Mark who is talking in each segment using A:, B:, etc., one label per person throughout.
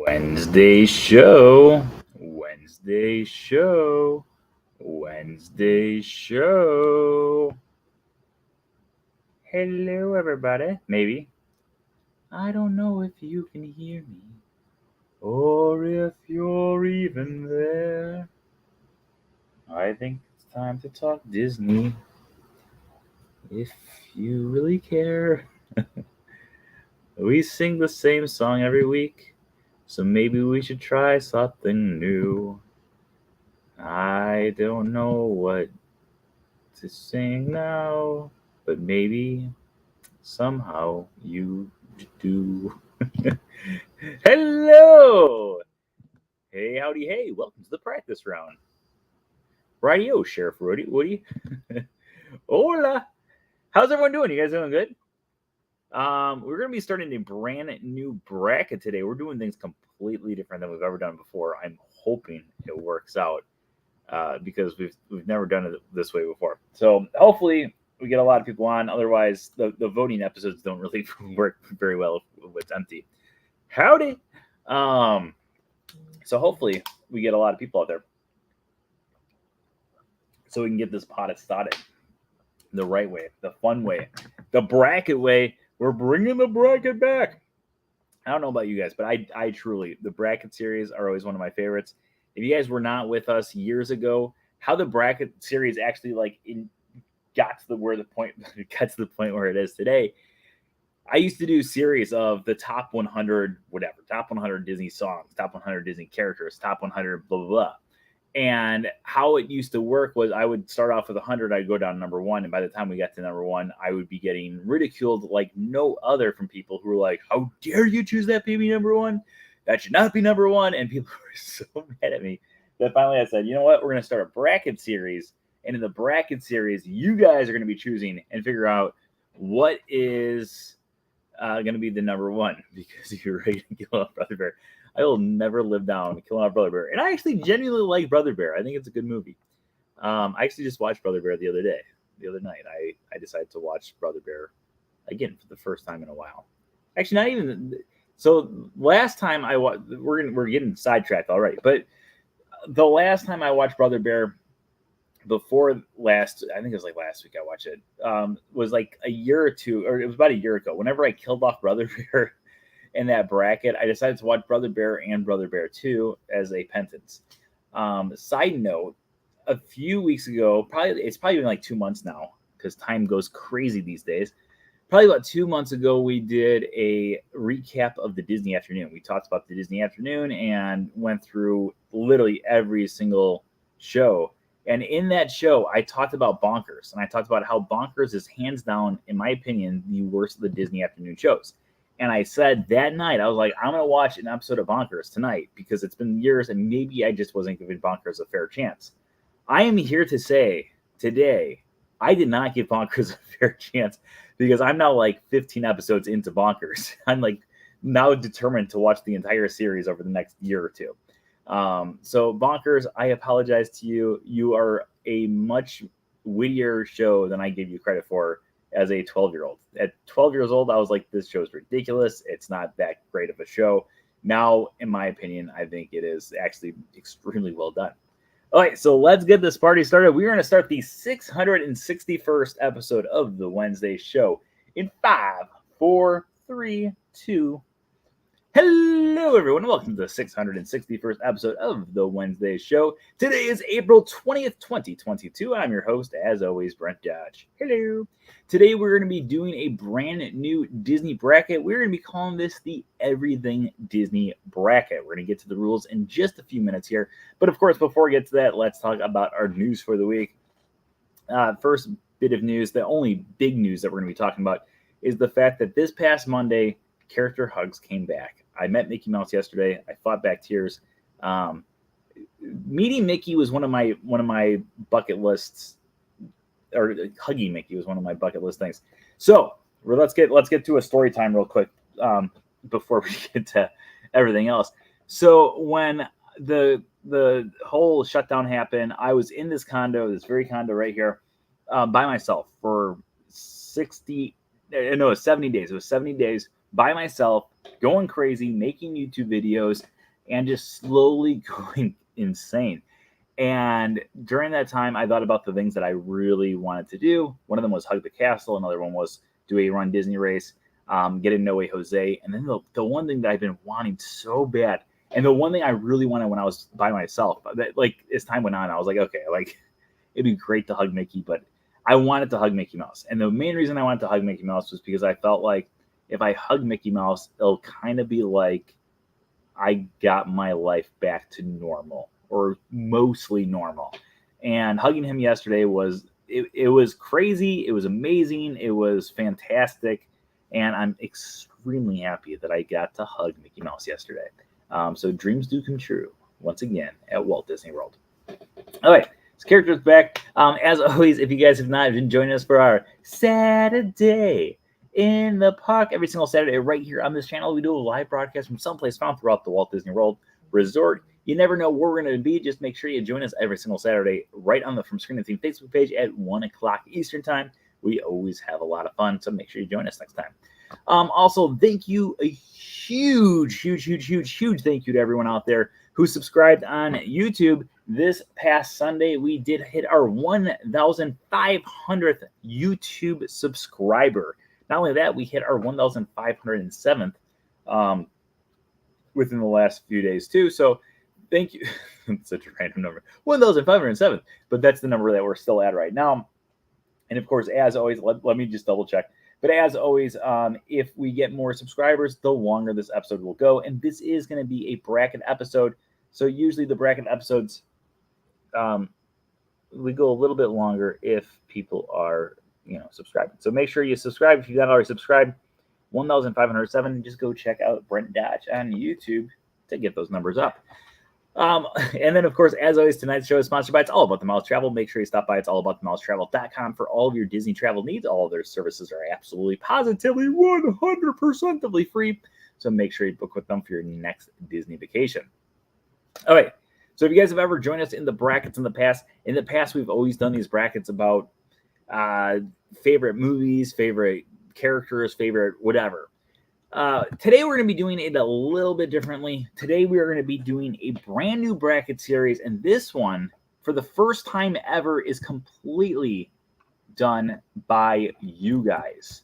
A: Wednesday show. Wednesday show. Wednesday show. Hello, everybody. Maybe. I don't know if you can hear me or if you're even there. I think it's time to talk Disney. If you really care. We sing the same song every week, so maybe we should try something new. I don't know what to sing now, but maybe somehow you do. Hello! Hey, howdy, hey, welcome to the practice round. Rightio, Sheriff Woody. Hola! How's everyone doing? You guys doing good? We're going to be starting a brand new bracket today. We're doing things completely different than we've ever done before. I'm hoping it works out because we've never done it this way before. So hopefully we get a lot of people on. Otherwise, the voting episodes don't really work very well if it's empty. Howdy! So hopefully we get a lot of people out there so we can get this pot started the right way, the fun way, the bracket way. We're bringing the bracket back. I don't know about you guys, but I truly, the bracket series are always one of my favorites. If you guys were not with us years ago, how the bracket series actually got to the point where it is today. I used to do series of the top 100, top 100 Disney songs, top 100 Disney characters, top 100 blah, blah, blah. And how it used to work was I would start off with 100, I'd go down to number one. And by the time we got to number one, I would be getting ridiculed like no other from people who were like, how dare you choose that baby number one? That should not be number one. And people were so mad at me that finally I said, you know what? We're going to start a bracket series. And in the bracket series, you guys are going to be choosing and figure out what is going to be the number one, because you're ready to kill off Brother Bear. I will never live down killing off Brother Bear. And I actually genuinely like Brother Bear. I think it's a good movie. I actually just watched Brother Bear the other night. I decided to watch Brother Bear again for the first time in a while. Actually, not even. So last time I watched, we're getting sidetracked already. But the last time I watched Brother Bear, before last, I think it was like last week I watched it, was like a year or two, or it was about a year ago. Whenever I killed off Brother Bear in that bracket, I decided to watch Brother Bear and Brother Bear 2 as a penance. Side note, a few weeks ago, it's probably been like 2 months now, because time goes crazy these days. Probably about 2 months ago, we did a recap of the Disney Afternoon. We talked about the Disney Afternoon and went through literally every single show. And in that show, I talked about Bonkers, and I talked about how Bonkers is hands down, in my opinion, the worst of the Disney Afternoon shows. And I said that night, I was like, I'm going to watch an episode of Bonkers tonight because it's been years and maybe I just wasn't giving Bonkers a fair chance. I am here to say today, I did not give Bonkers a fair chance because I'm now like 15 episodes into Bonkers. I'm like now determined to watch the entire series over the next year or two. So Bonkers, I apologize to you. You are a much wittier show than I gave you credit for as a 12-year-old. At 12 years old, I was like, this show is ridiculous. It's not that great of a show. Now, in my opinion, I think it is actually extremely well done. All right, so let's get this party started. We're going to start the 661st episode of the Wednesday show in 5, 4, 3, 2. Hello, everyone. Welcome to the 661st episode of the Wednesday show. Today is April 20th, 2022. I'm your host, as always, Brent Dodge. Hello. Today, we're going to be doing a brand new Disney bracket. We're going to be calling this the Everything Disney Bracket. We're going to get to the rules in just a few minutes here. But, of course, before we get to that, let's talk about our news for the week. First bit of news, the only big news that we're going to be talking about is the fact that this past Monday, character hugs came back. I met Mickey Mouse yesterday. I fought back tears. Meeting Mickey was one of my bucket lists, or hugging Mickey was one of my bucket list things. So let's get to a story time real quick before we get to everything else. So when the whole shutdown happened, I was in this very condo right here, by myself for 70 days. It was 70 days. by myself, going crazy, making YouTube videos, and just slowly going insane. And during that time, I thought about the things that I really wanted to do. One of them was hug the castle. Another one was do a Run Disney race, get a No Way Jose. And then the one thing that I've been wanting so bad, and the one thing I really wanted when I was by myself, that, like, as time went on, I was like, okay, like, it'd be great to hug Mickey, but I wanted to hug Mickey Mouse. And the main reason I wanted to hug Mickey Mouse was because I felt like if I hug Mickey Mouse, it'll kind of be like I got my life back to normal, or mostly normal. And hugging him yesterday was, it was crazy. It was amazing. It was fantastic. And I'm extremely happy that I got to hug Mickey Mouse yesterday. So dreams do come true once again at Walt Disney World. All right. Characters back. As always, if you guys have not been joining us for our Saturday in the Park every single Saturday right here on this channel, we do a live broadcast from someplace found throughout the Walt Disney World Resort. You never know where we're going to be. Just make sure you join us every single Saturday right on the From Screen to Theme Facebook page at 1 o'clock Eastern Time. We always have a lot of fun, so make sure you join us next time. Also, thank you, a huge thank you to everyone out there who subscribed on YouTube. This past Sunday, we did hit our 1,500th YouTube subscriber. Not only that, we hit our 1,507th within the last few days too. So thank you. It's such a random number, 1,507th, but that's the number that we're still at right now. And of course, as always, let me just double check. But as always, if we get more subscribers, the longer this episode will go. And this is going to be a bracket episode. So usually the bracket episodes, we go a little bit longer if people are, subscribing. So make sure you subscribe if you've not already subscribed. 1,507. Just go check out Brent Dodge on YouTube to get those numbers up. And then, of course, as always, tonight's show is sponsored by It's All About the Mouse Travel. Make sure you stop by It's All About the Mouse Travel.com for all of your Disney travel needs. All of their services are absolutely, positively, 100%ly free. So make sure you book with them for your next Disney vacation. All right. So if you guys have ever joined us in the brackets in the past, we've always done these brackets about favorite movies, favorite characters, favorite whatever. Today we're going to be doing it a little bit differently. Today we are going to be doing a brand new bracket series, and this one, for the first time ever, is completely done by you guys.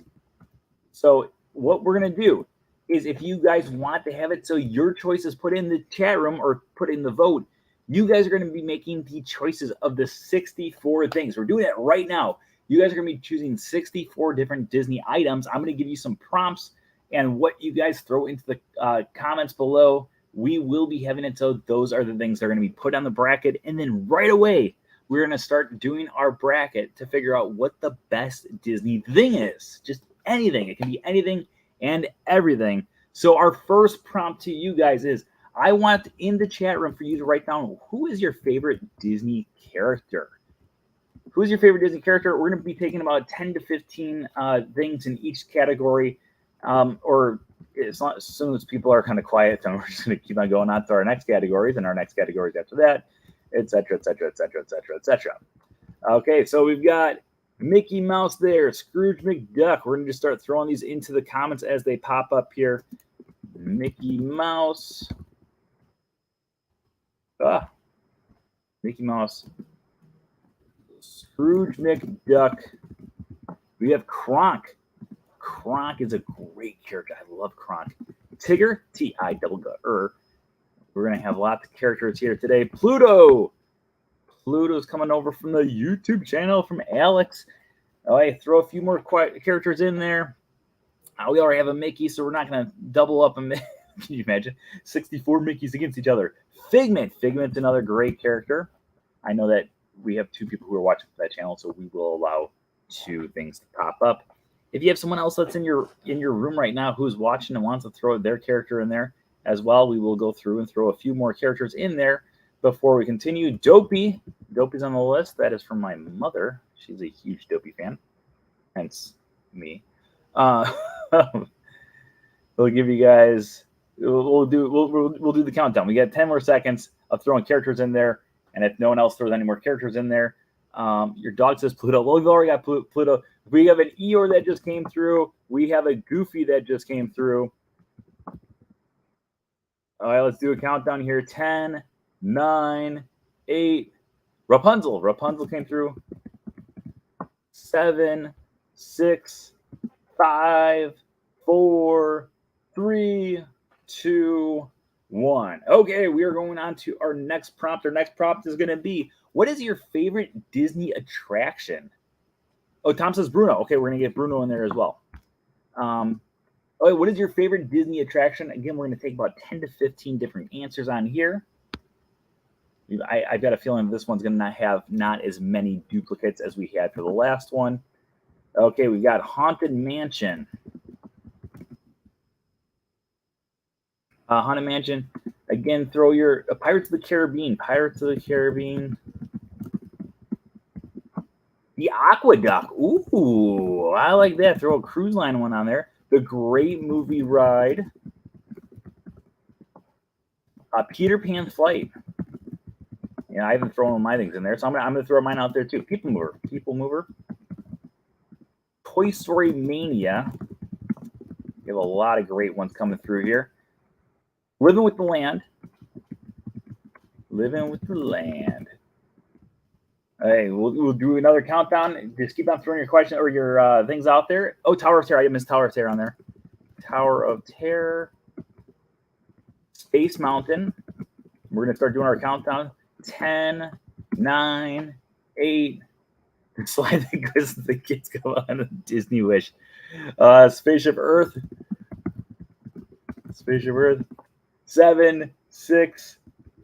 A: So what we're going to do is, if you guys want to have it so your choice is put in the chat room or put in the vote, you guys are going to be making the choices of the 64 things. We're doing it right now. You guys are going to be choosing 64 different Disney items. I'm going to give you some prompts, and what you guys throw into the comments below, we will be having it so those are the things that are going to be put on the bracket. And then right away, we're going to start doing our bracket to figure out what the best Disney thing is. Just anything. It can be anything and everything. So our first prompt to you guys is, I want in the chat room for you to write down, who is your favorite Disney character? Who is your favorite Disney character? We're going to be taking about 10 to 15 things in each category. Or as soon as people are kind of quiet, then we're just going to keep on going on to our next categories and our next categories after that, etc., etc., etc., etc., etc. Okay, so we've got Mickey Mouse there, Scrooge McDuck. We're going to just start throwing these into the comments as they pop up here. Mickey Mouse. Mickey Mouse. Scrooge McDuck. We have Kronk. Kronk is a great character. I love Kronk. Tigger, T-I-double-G-R. We're going to have lots of characters here today. Pluto. Pluto's coming over from the YouTube channel from Alex. All right, throw a few more characters in there. We already have a Mickey, so we're not going to double up. Can you imagine? 64 Mickeys against each other. Figment. Figment's another great character. I know that we have 2 people who are watching that channel, so we will allow 2 things to pop up. If you have someone else that's in your room right now who's watching and wants to throw their character in there as well, we will go through and throw a few more characters in there before we continue. Dopey. Dopey's on the list. That is from my mother. She's a huge Dopey fan, hence me. We'll give you guys. We'll do the countdown. We got 10 more seconds of throwing characters in there, and if no one else throws any more characters in there, your dog says Pluto. Well, we've already got Pluto. We have an Eeyore that just came through. We have a Goofy that just came through. All right, let's do a countdown here. 10, 9, 8. Rapunzel. Rapunzel came through. 7, 6, 5, 4, 3, 2, 1. Okay, we are going on to our next prompt. Our next prompt is going to be, what is your favorite Disney attraction? Oh, Tom says Bruno. Okay, we're going to get Bruno in there as well. Oh, what is your favorite Disney attraction? Again, we're going to take about 10 to 15 different answers on here. I've got a feeling this one's going to have not as many duplicates as we had for the last one. Okay, we got Haunted Mansion. Haunted Mansion. Again, throw your Pirates of the Caribbean. Pirates of the Caribbean. The Aqua Duck. Ooh, I like that. Throw a cruise line one on there. The Great Movie Ride. Peter Pan's Flight. Yeah, I haven't thrown my things in there, so I'm gonna throw mine out there too. People Mover. People Mover. Toy Story Mania. We have a lot of great ones coming through here. Living with the Land. Living with the Land. Hey, we'll do another countdown. Just keep on throwing your question or your things out there. Oh, Tower of Terror. I missed Tower of Terror on there. Tower of Terror. Space Mountain. We're going to start doing our countdown. 10, 9, 8. Slide because the kids go on a Disney Wish. Spaceship Earth. Spaceship Earth. 7, 6,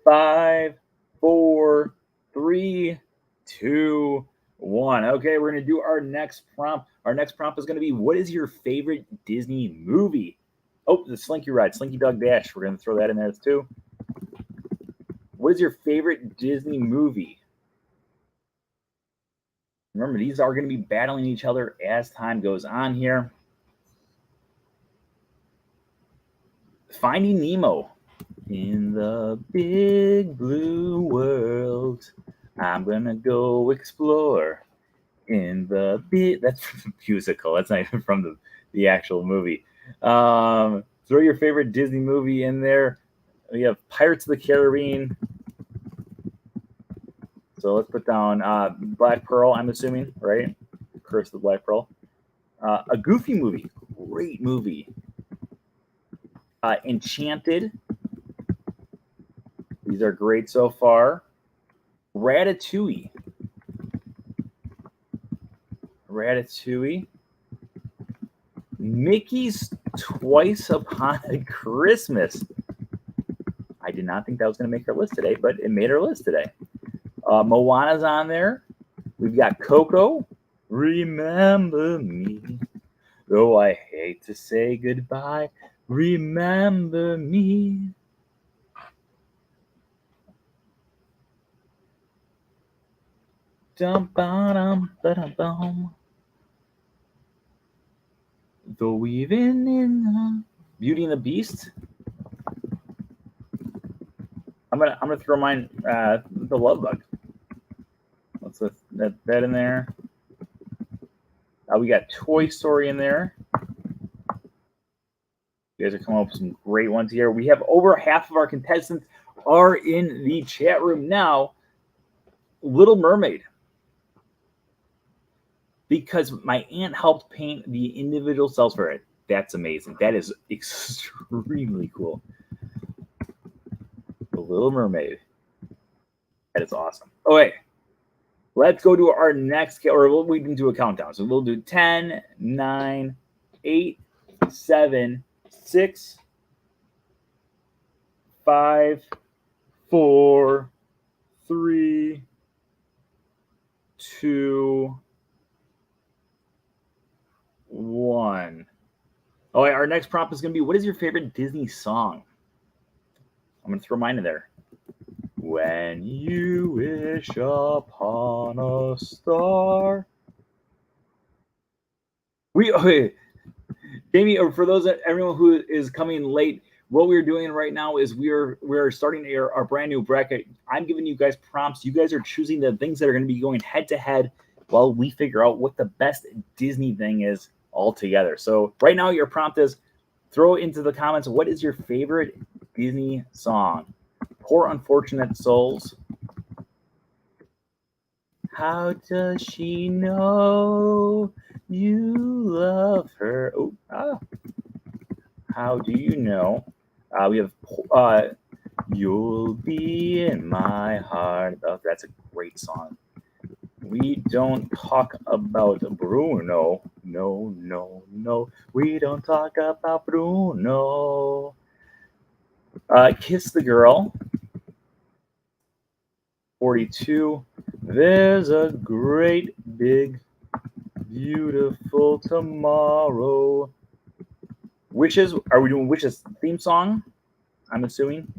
A: 5, 4, 3, 2, 1. Okay, we're going to do our next prompt. Our next prompt is going to be, what is your favorite Disney movie? Oh, the Slinky Ride, Slinky Dog Dash. We're going to throw that in there too. What is your favorite Disney movie? Remember, these are going to be battling each other as time goes on here. Finding Nemo. In the big blue world, I'm going to go explore. In the big... That's from the musical. That's not even from the actual movie. Throw your favorite Disney movie in there. We have Pirates of the Caribbean. So let's put down Black Pearl, I'm assuming, right? Curse of the Black Pearl. A Goofy movie. Great movie. Enchanted. These are great so far. Ratatouille. Ratatouille. Mickey's Twice Upon a Christmas. I did not think that was going to make our list today, but it made our list today. Moana's on there. We've got Coco. Remember me. Though I hate to say goodbye. Remember me. Dum-ba-dum-ba-dum-bum. Though even in the Beauty and the Beast. I'm gonna throw mine the Love Bug. Let's put that in there. We got Toy Story in there. You guys are coming up with some great ones here. We have over half of our contestants are in the chat room now. Little Mermaid. Because my aunt helped paint the individual cells for it. That's amazing. That is extremely cool. The Little Mermaid. That is awesome. Okay. Let's go to our next, or we can do a countdown. So we'll do 10, 9, 8, 7, 6, 5, 4, 3, 2, 1. All right, our next prompt is going to be, what is your favorite Disney song? I'm going to throw mine in there. When you wish upon a star. Jamie, or for everyone who is coming late, what we're doing right now is we're starting our brand new bracket. I'm giving you guys prompts. You guys are choosing the things that are going to be going head to head while we figure out what the best Disney thing is altogether. So right now your prompt is throw into the comments, what is your favorite Disney song? Poor Unfortunate Souls. How does she know you love her? How do you know? We have You'll Be in My Heart. Oh, that's a great song. We don't talk about Bruno. No, no, no. We don't talk about Bruno. Kiss the Girl. 42. There's a great big beautiful tomorrow. Wishes. Are we doing Wishes theme song? I'm assuming.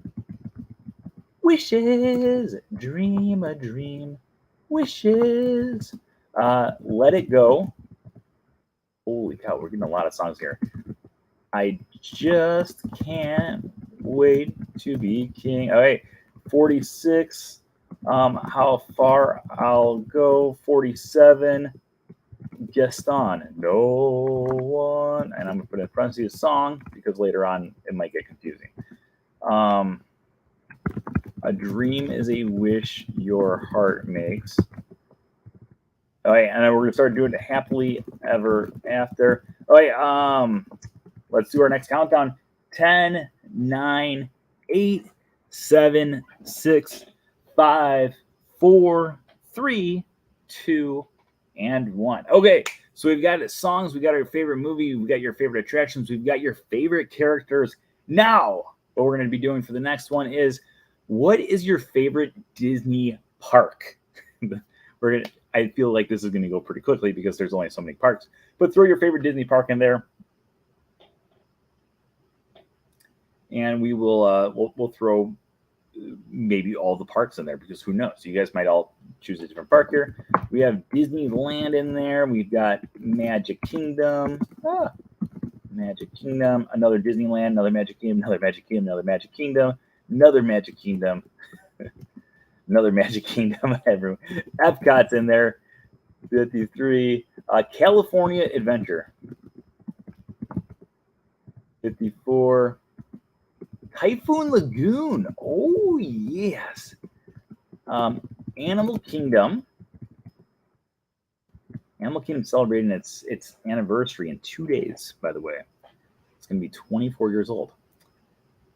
A: Wishes. Dream a dream. Wishes. Let It Go. Holy cow, we're getting a lot of songs here. I just can't wait to be king. All right, 46. How far I'll go? 47. Gaston. No one. And I'm going to put in parentheses song because later on it might get confusing. A dream is a wish your heart makes. All right, and then we're going to start doing it happily ever after. All right, let's do our next countdown. 10, 9, 8, 7, 6, 5, 4, 3, 2, and 1. Okay, so we've got songs, we got our favorite movie, we got your favorite attractions, we've got your favorite characters. Now, what we're going to be doing for the next one is, what is your favorite Disney park? I feel like this is going to go pretty quickly because there's only so many parks. But throw your favorite Disney park in there, and we will we'll throw maybe all the parks in there because who knows? You guys might all choose a different park here. We have Disneyland in there. We've got Magic Kingdom. Magic Kingdom. Another Disneyland. Another Magic Kingdom. Another Magic Kingdom. Another Magic Kingdom. Another Magic Kingdom. Another Magic Kingdom. Epcot's in there. 53. California Adventure. 54. Typhoon Lagoon. Oh, yes. Animal Kingdom. Animal Kingdom celebrating its anniversary in 2 days, by the way. It's going to be 24 years old.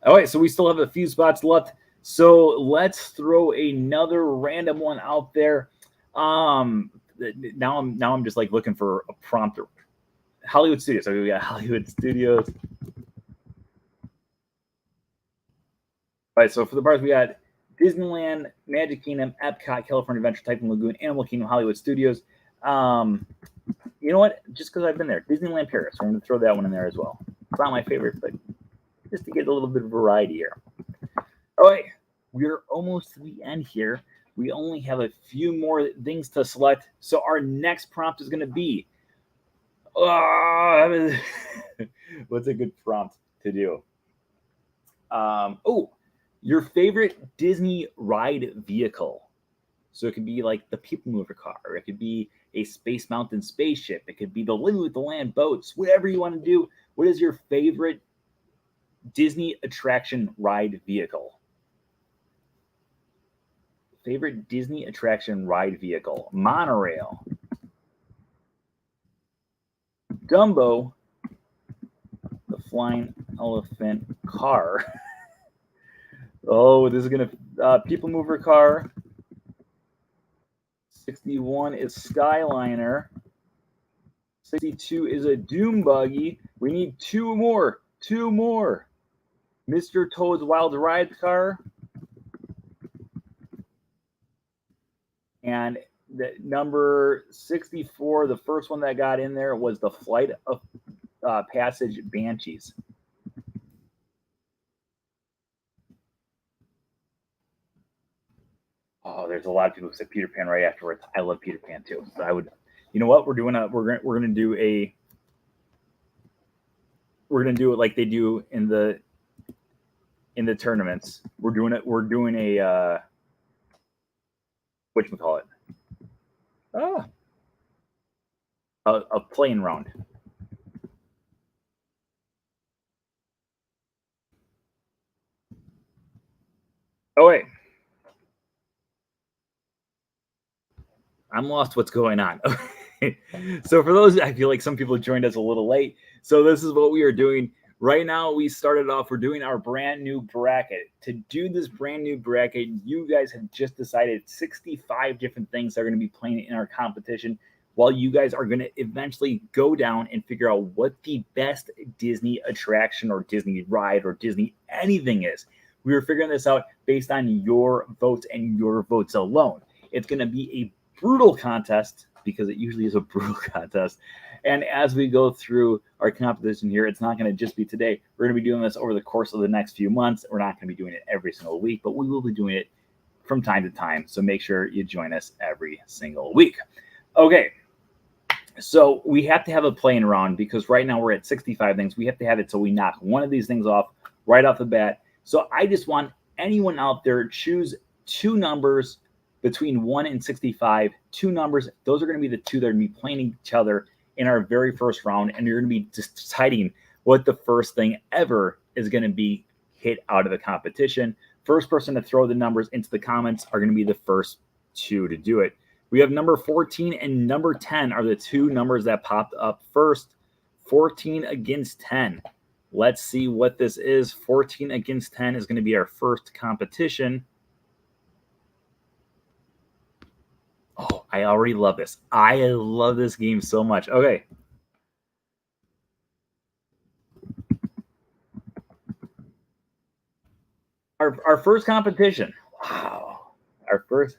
A: All right, so we still have a few spots left. So let's throw another random one out there. Now I'm just like looking for a prompt. Hollywood Studios. So we got Hollywood Studios. All right, so for the parks, we got Disneyland, Magic Kingdom, Epcot, California Adventure, Typhoon Lagoon, Animal Kingdom, Hollywood Studios. You know what? Just because I've been there, Disneyland Paris. We're going to throw that one in there as well. It's not my favorite, but just to get a little bit of variety here. All right, we're almost to the end here. We only have a few more things to select. So our next prompt is going to be, what's a good prompt to do? Your favorite Disney ride vehicle. So it could be like the People Mover car, or it could be a Space Mountain spaceship. It could be the Living with the Land boats, whatever you want to do. What is your favorite Disney attraction ride vehicle? Favorite Disney attraction ride vehicle. Monorail. Dumbo. The Flying Elephant car. Oh, this is going to... People Mover car. 61 is Skyliner. 62 is a Doom Buggy. We need two more. Mr. Toad's Wild Ride car. And the number 64, the first one that got in there was the Flight of Passage Banshees. Oh, there's a lot of people who said Peter Pan right afterwards. I love Peter Pan too. So I would, you know what? We're gonna do it like they do in the tournaments. We're doing a whatchamacallit. a playing round. Oh wait, I'm lost. What's going on? So for those, I feel like some people joined us a little late. So this is what we are doing right now. We started off. We're doing our brand new bracket. To do this brand new bracket, you guys have just decided 65 different things that are going to be playing in our competition. While you guys are going to eventually go down and figure out what the best Disney attraction or Disney ride or Disney anything is. We were figuring this out based on your votes and your votes alone. It's going to be a brutal contest because it usually is a brutal contest. And as we go through our competition here, it's not going to just be today. We're going to be doing this over the course of the next few months. We're not going to be doing it every single week, but we will be doing it from time to time. So make sure you join us every single week. Okay. So we have to have a playing round because right now we're at 65 things. We have to have it so we knock one of these things off right off the bat. So I just want anyone out there choose two numbers between 1 and 65. Two numbers. Those are going to be the two that are going to be playing each other in our very first round. And you're going to be deciding what the first thing ever is going to be hit out of the competition. First person to throw the numbers into the comments are going to be the first two to do it. We have number 14 and number 10 are the two numbers that popped up first. 14 against 10. Let's see what this is. 14 against 10 is going to be our first competition. Oh, I already love this. I love this game so much. Okay. Our first competition. Wow. Our first.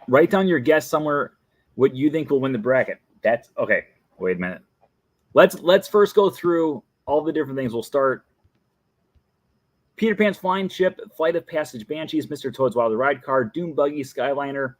A: Write down your guess somewhere what you think will win the bracket. That's okay. Wait a minute. Let's first go through all the different things. We'll start Peter Pan's Flying Ship, Flight of Passage Banshees, Mr. Toad's Wild Ride Car, Doom Buggy, Skyliner,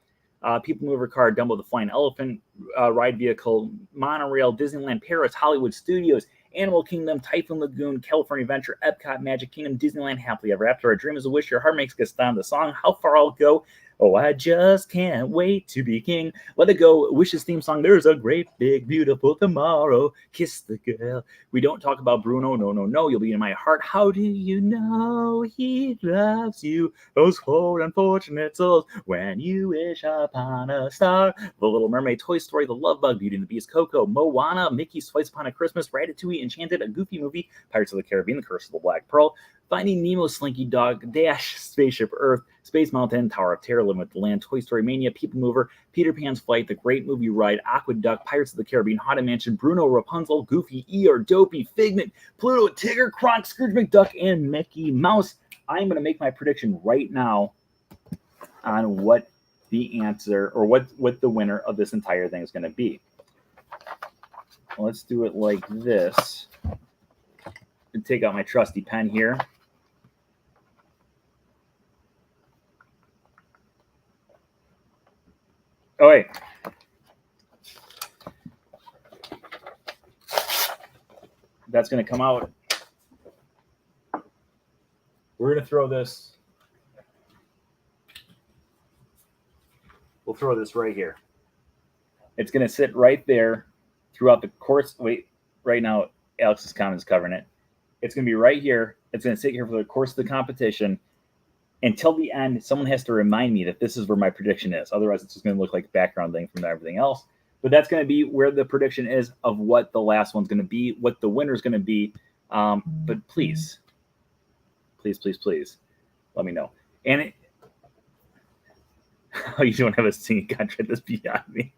A: People Mover Car, Dumbo the Flying Elephant, Ride Vehicle, Monorail, Disneyland Paris, Hollywood Studios, Animal Kingdom, Typhoon Lagoon, California Adventure, Epcot, Magic Kingdom, Disneyland, Happily Ever After, A Dream is a Wish, Your Heart Makes Gaston, the song, How Far I'll Go, Oh, I Just Can't Wait to Be King, Let It Go, Wishes theme song, There's a Great Big Beautiful Tomorrow, Kiss the Girl. We don't talk about Bruno, No, No, No, You'll Be in My Heart, How Do You Know He Loves You, Those Poor Unfortunate Souls, When You Wish Upon a Star, The Little Mermaid, Toy Story, The Love Bug, Beauty and the Beast, Coco, Moana, Mickey's Twice Upon a Christmas, Ratatouille, Enchanted, A Goofy Movie, Pirates of the Caribbean, The Curse of the Black Pearl, Finding Nemo, Slinky Dog Dash, Spaceship Earth, Space Mountain, Tower of Terror, Living with the Land, Toy Story Mania, People Mover, Peter Pan's Flight, The Great Movie Ride, Aqua Duck, Pirates of the Caribbean, Haunted Mansion, Bruno, Rapunzel, Goofy, Eeyore, Dopey, Figment, Pluto, Tigger, Kronk, Scrooge McDuck, and Mickey Mouse. I'm going to make my prediction right now on what the answer or what the winner of this entire thing is going to be. Let's do it like this. And take out my trusty pen here. Oh, wait. That's going to come out. We're going to throw this. We'll throw this right here. It's going to sit right there throughout the course. Wait, right now, Alex's comment is covering it. It's going to be right here. It's going to sit here for the course of the competition. Until the end, someone has to remind me that this is where my prediction is. Otherwise, it's just going to look like a background thing from everything else. But that's going to be where the prediction is of what the last one's going to be, what the winner's going to be. But please, let me know. And you don't have a singing contract. That's beyond me.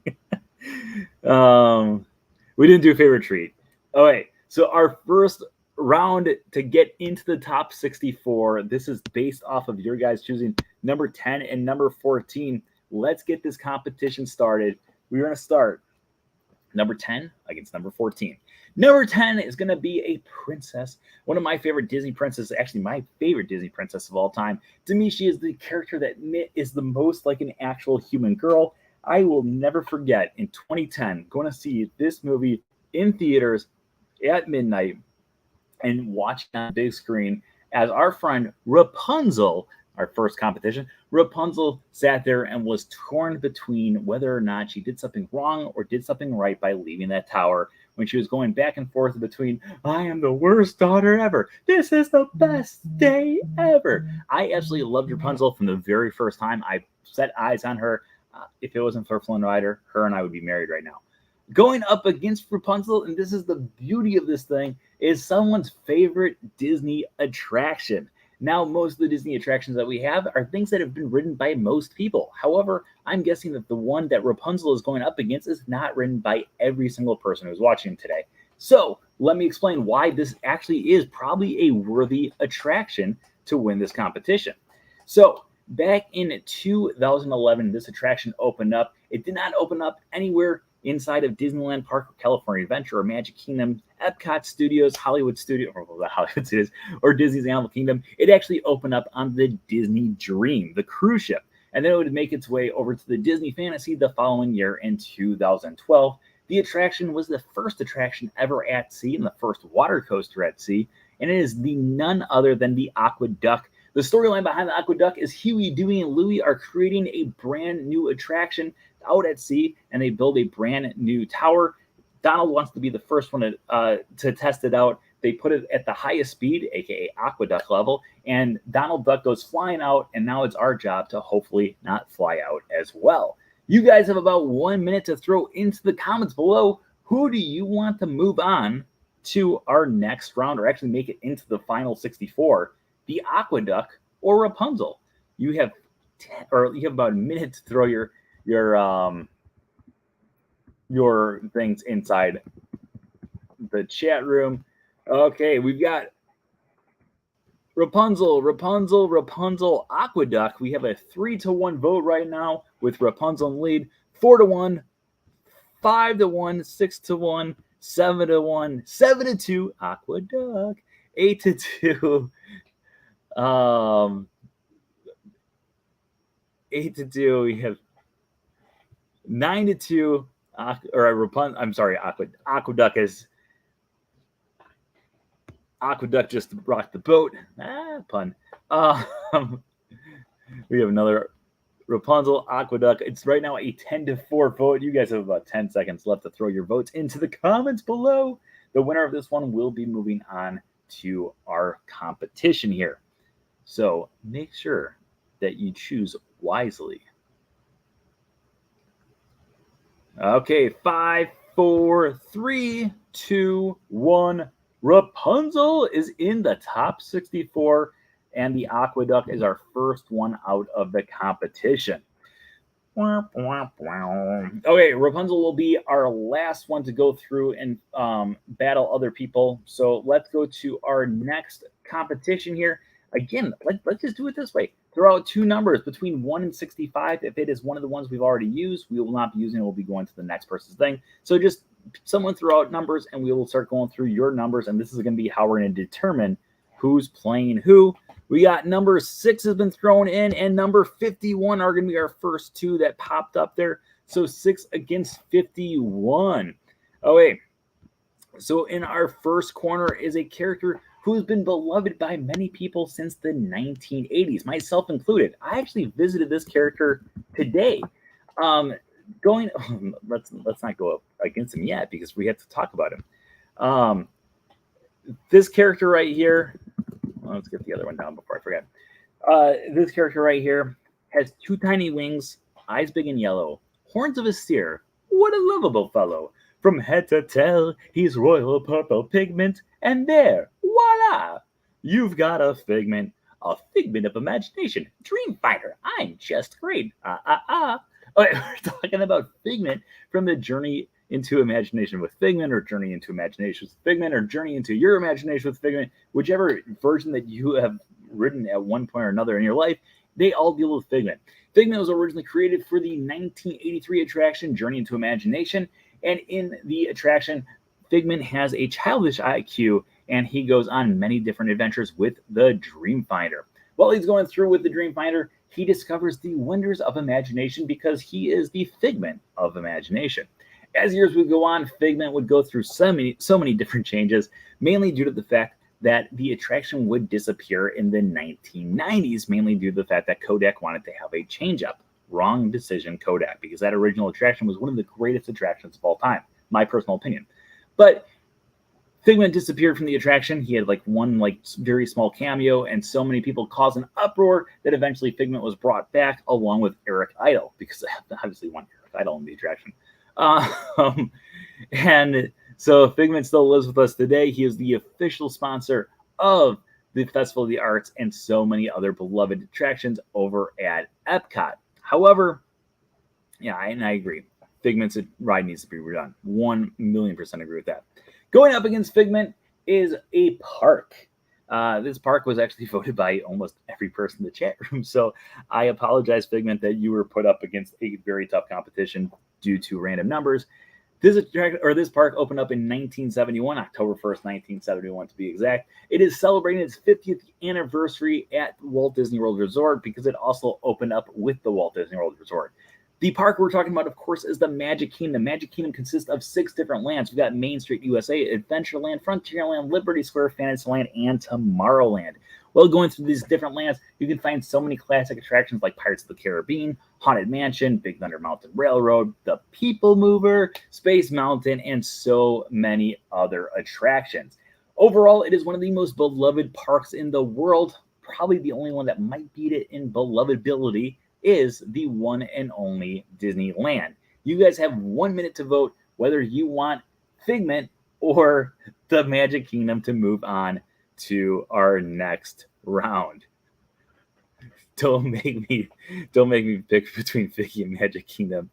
A: We didn't do favorite treat. All right. So our first round to get into the top 64. This is based off of your guys choosing number 10 and number 14. Let's get this competition started. We're going to start number 10 against number 14. Number 10 is going to be a princess. One of my favorite Disney princesses, actually my favorite Disney princess of all time. To me, she is the character that is the most like an actual human girl. I will never forget in 2010 going to see this movie in theaters at midnight and watching on the big screen as our friend Rapunzel our first competition, Rapunzel sat there and was torn between whether or not she did something wrong or did something right by leaving that tower, when she was going back and forth between, I am the worst daughter ever. This is the best day ever. I absolutely loved Rapunzel from the very first time I set eyes on her. If it wasn't for Flynn Rider, her and I would be married right now. Going up against Rapunzel, and this is the beauty of this thing, is someone's favorite Disney attraction. Now, most of the Disney attractions that we have are things that have been written by most people. However, I'm guessing that the one that Rapunzel is going up against is not written by every single person who's watching today. So let me explain why this actually is probably a worthy attraction to win this competition. So back in 2011, this attraction opened up. It did not open up anywhere inside of Disneyland Park, California Adventure, or Magic Kingdom, Epcot Studios, Hollywood Studios, or the Hollywood Studios, or Disney's Animal Kingdom. It actually opened up on the Disney Dream, the cruise ship. And then it would make its way over to the Disney Fantasy the following year in 2012. The attraction was the first attraction ever at sea and the first water coaster at sea. And it is none other than the Aqua Duck. The storyline behind the Aqua Duck is Huey, Dewey, and Louie are creating a brand new attraction out at sea, and they build a brand new tower. Donald wants to be the first one to test it out. They put it at the highest speed, aka Aqua Duck level, and Donald Duck goes flying out, and now it's our job to hopefully not fly out as well. You guys have about 1 minute to throw into the comments below. Who do you want to move on to our next round, or actually make it into the final 64? The Aqua Duck or Rapunzel? You have about a minute to throw your things inside the chat room. Okay, we've got Rapunzel, Aqua Duck. We have a 3-1 vote right now with Rapunzel in lead. 4-1, 5-1, 6-1, 7-1, 7-2, Aqua Duck. 8-2. 8-2. We have 9-2. Aqua Duck is. Aqua Duck just rocked the boat. Pun. We have another Rapunzel, Aqua Duck. It's right now a 10-4 vote. You guys have about 10 seconds left to throw your votes into the comments below. The winner of this one will be moving on to our competition here. So make sure that you choose wisely. Okay, 5, 4, 3, 2, 1. Rapunzel is in the top 64, and the Aqua Duck is our first one out of the competition. Okay, Rapunzel will be our last one to go through and battle other people. So let's go to our next competition here. Again, let's just do it this way. Throw out two numbers between 1 and 65. If it is one of the ones we've already used, we will not be using it. We'll be going to the next person's thing. So just someone throw out numbers, and we will start going through your numbers, and this is going to be how we're going to determine who's playing who. We got number 6 has been thrown in, and number 51 are going to be our first two that popped up there. So 6 against 51. Okay. So in our first corner is a character who's been beloved by many people since the 1980s, myself included. I actually visited this character today. Let's not go up against him yet because we have to talk about him. This character right here, let's get the other one down before I forget. This character right here has 2 tiny wings, eyes big and yellow, horns of a steer. What a lovable fellow. From head to tail, he's royal purple pigment, and there, voila! You've got a figment of imagination. Dream fighter, I'm just great. Okay, we're talking about Figment from the Journey into Imagination with Figment, or Journey into Imagination with Figment, or Journey into Your Imagination with Figment, whichever version that you have written at one point or another in your life, they all deal with Figment. Figment was originally created for the 1983 attraction Journey into Imagination, and in the attraction, Figment has a childish IQ, and he goes on many different adventures with the Dreamfinder. While he's going through with the Dreamfinder, he discovers the wonders of imagination because he is the figment of imagination. As years would go on, Figment would go through so many different changes, mainly due to the fact that the attraction would disappear in the 1990s, mainly due to the fact that Kodak wanted to have a change-up. Wrong decision, Kodak, because that original attraction was one of the greatest attractions of all time, my personal opinion. But Figment disappeared from the attraction. He had like one very small cameo, and so many people caused an uproar that eventually Figment was brought back along with Eric Idle, because I obviously want Eric Idle in the attraction. And so Figment still lives with us today. He is the official sponsor of the Festival of the Arts and so many other beloved attractions over at Epcot. However, yeah, and I agree. Figment's ride needs to be redone. 1,000,000% agree with that. Going up against Figment is a park. This park was actually voted by almost every person in the chat room, so I apologize, Figment, that you were put up against a very tough competition due to random numbers. This park opened up in 1971, October 1st, 1971 to be exact. It is celebrating its 50th anniversary at Walt Disney World Resort because it also opened up with the Walt Disney World Resort. The park we're talking about, of course, is the Magic Kingdom. Magic Kingdom consists of 6 different lands. We've got Main Street USA, Adventureland, Frontierland, Liberty Square, Fantasyland, and Tomorrowland. While going through these different lands, you can find so many classic attractions like Pirates of the Caribbean, Haunted Mansion, Big Thunder Mountain Railroad, The People Mover, Space Mountain, and so many other attractions. Overall, it is one of the most beloved parks in the world. Probably the only one that might beat it in belovedability is the one and only Disneyland. You guys have 1 minute to vote whether you want Figment or the Magic Kingdom to move on to our next round. Don't make me pick between Figgy and Magic Kingdom.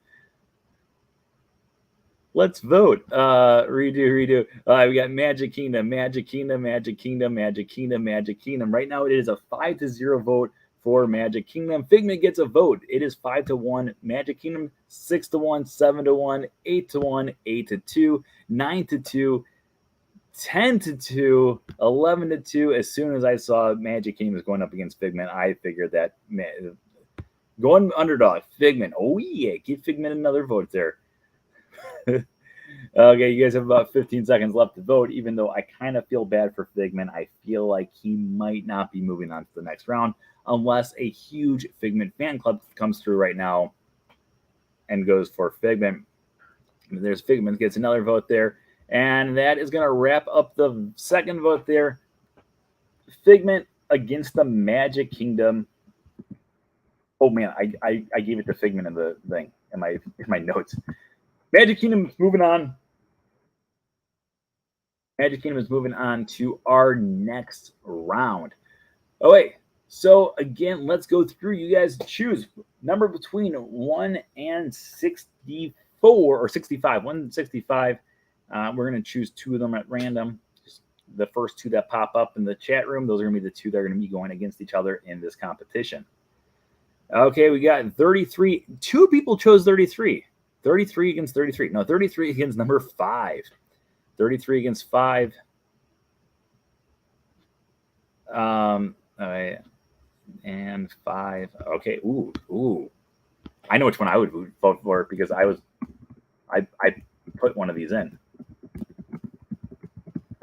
A: Let's vote. Redo. We got Magic Kingdom, Magic Kingdom, Magic Kingdom, Magic Kingdom, Magic Kingdom. Right now it is a 5-0 vote for Magic Kingdom. Figment gets a vote. It is 5-1. Magic Kingdom 6-1, 7-1, 8-1, 8-2, 9-2, 10-2, 11-2. As soon as I saw Magic Kingdom was going up against Figment, I figured that going underdog. Figment. Oh yeah, give Figment another vote there. Okay, you guys have about 15 seconds left to vote. Even though I kind of feel bad for Figment, I feel like he might not be moving on to the next round unless a huge Figment fan club comes through right now and goes for Figment. There's Figment, gets another vote there. And that is going to wrap up the second vote there. Figment against the Magic Kingdom. Oh, man, I gave it to Figment in the thing, in my notes. Magic Kingdom is moving on. Magic Kingdom is moving on to our next round. Oh, wait. So, again, let's go through. You guys choose number between 1 and 64 or 65. 1 and 65. We're going to choose 2 of them at random. Just the first 2 that pop up in the chat room, those are going to be the 2 that are going to be going against each other in this competition. Okay, we got 33. 2 people chose 33. 33 against 33. No, 33 against number 5. 33 against 5. All right. And 5. Okay. Ooh. I know which one I would vote for because I put one of these in.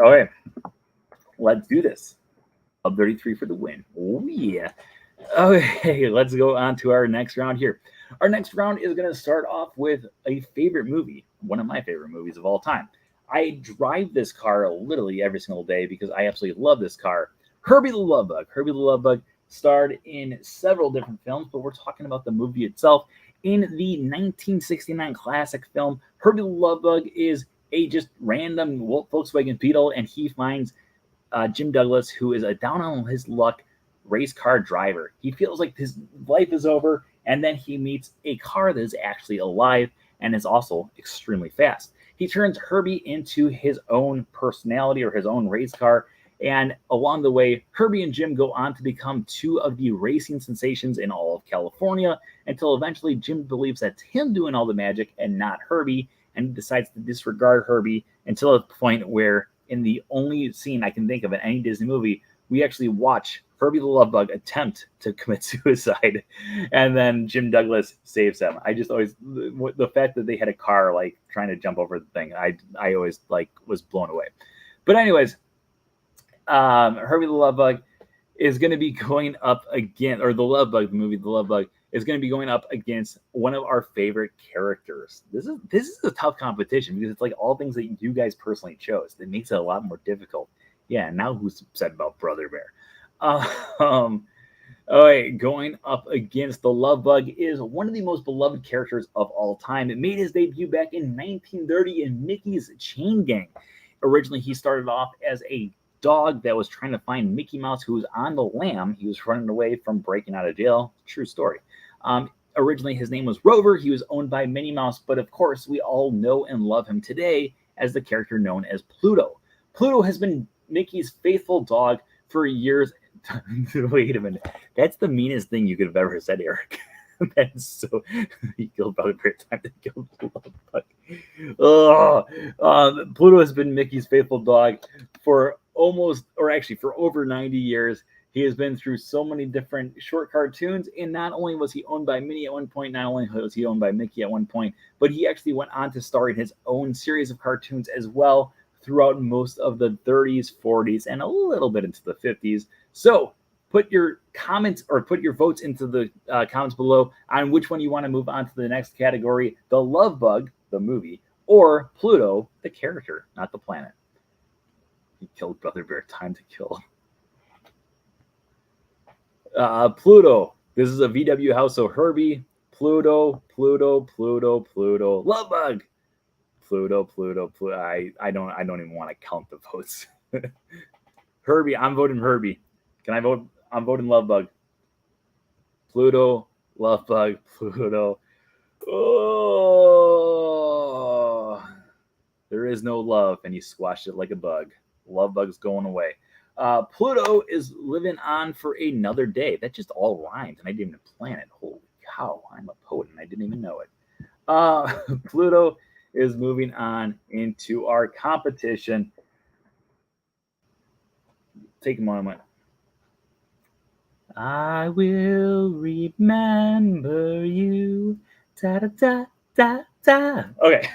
A: Okay. Let's do this. Up 33 for the win. Oh yeah. Okay, let's go on to our next round here. Our next round is going to start off with a favorite movie, one of my favorite movies of all time. I drive this car literally every single day because I absolutely love this car. Herbie the Love Bug. Herbie the Love Bug starred in several different films, but we're talking about the movie itself. In the 1969 classic film, Herbie the Love Bug is a just random Volkswagen Beetle, and he finds Jim Douglas, who is a down on his luck race car driver. He feels like his life is over, and then he meets a car that is actually alive and is also extremely fast. He turns Herbie into his own personality or his own race car, and along the way, Herbie and Jim go on to become 2 of the racing sensations in all of California, until eventually Jim believes that's him doing all the magic and not Herbie, and decides to disregard Herbie until the point where, in the only scene I can think of in any Disney movie, we actually watch Herbie the Love Bug attempt to commit suicide, and then Jim Douglas saves him. I just always, the fact that they had a car like trying to jump over the thing, I always like was blown away. But anyways, Herbie the Love Bug is going to be going up again, or the Love Bug, the movie The Love Bug, is going to be going up against one of our favorite characters. This is a tough competition because it's like all things that you guys personally chose. It makes it a lot more difficult. Yeah, now who's upset about Brother Bear? All right, going up against the Love Bug is one of the most beloved characters of all time. It made his debut back in 1930 in Mickey's Chain Gang. Originally, he started off as a dog that was trying to find Mickey Mouse, who was on the lam. He was running away from breaking out of jail. True story. Originally, his name was Rover. He was owned by Minnie Mouse, but of course, we all know and love him today as the character known as Pluto. Pluto has been Mickey's faithful dog for years. Wait a minute. That's the meanest thing you could have ever said, Eric. That's so. He killed Bug Bear. Time to kill Bug. Pluto has been Mickey's faithful dog for for over 90 years. He has been through so many different short cartoons, and not only was he owned by Minnie at one point, not only was he owned by Mickey at one point, but he actually went on to star in his own series of cartoons as well throughout most of the 30s, 40s, and a little bit into the 50s. So put your comments or put your votes into the comments below on which one you want to move on to the next category: The Love Bug, the movie, or Pluto, the character, not the planet. He killed Brother Bear. Time to kill. Pluto. This is a VW house, so Herbie, Pluto, Pluto, Pluto, Pluto, Love Bug, Pluto, Pluto, Pluto. I don't even want to count the votes. Herbie, I'm voting Herbie. Can I vote? I'm voting Love Bug. Pluto, Love Bug, Pluto. Oh, there is no love, and he squashed it like a bug. Love Bug's going away. Pluto is living on for another day. That just all rhymes, and I didn't even plan it. Holy cow, I'm a poet, and I didn't even know it. Pluto is moving on into our competition. Take a moment. I will remember you. Da da da da da. Okay.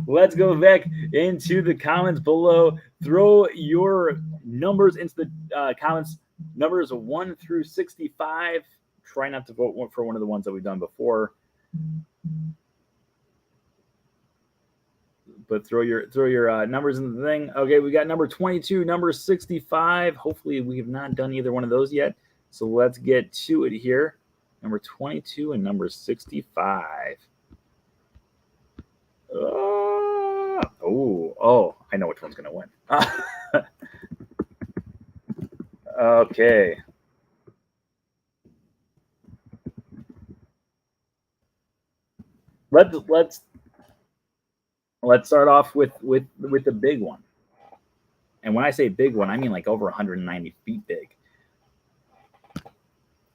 A: Let's go back into the comments below. Throw your numbers into the comments. Numbers 1 through 65. Try not to vote for one of the ones that we've done before. But throw your numbers in the thing. Okay, we got number 22, number 65. Hopefully we have not done either one of those yet. So let's get to it here. Number 22 and number 65. Oh, I know which one's going to win. Okay. Let's start off with the big one. And when I say big one, I mean like over 190 feet big.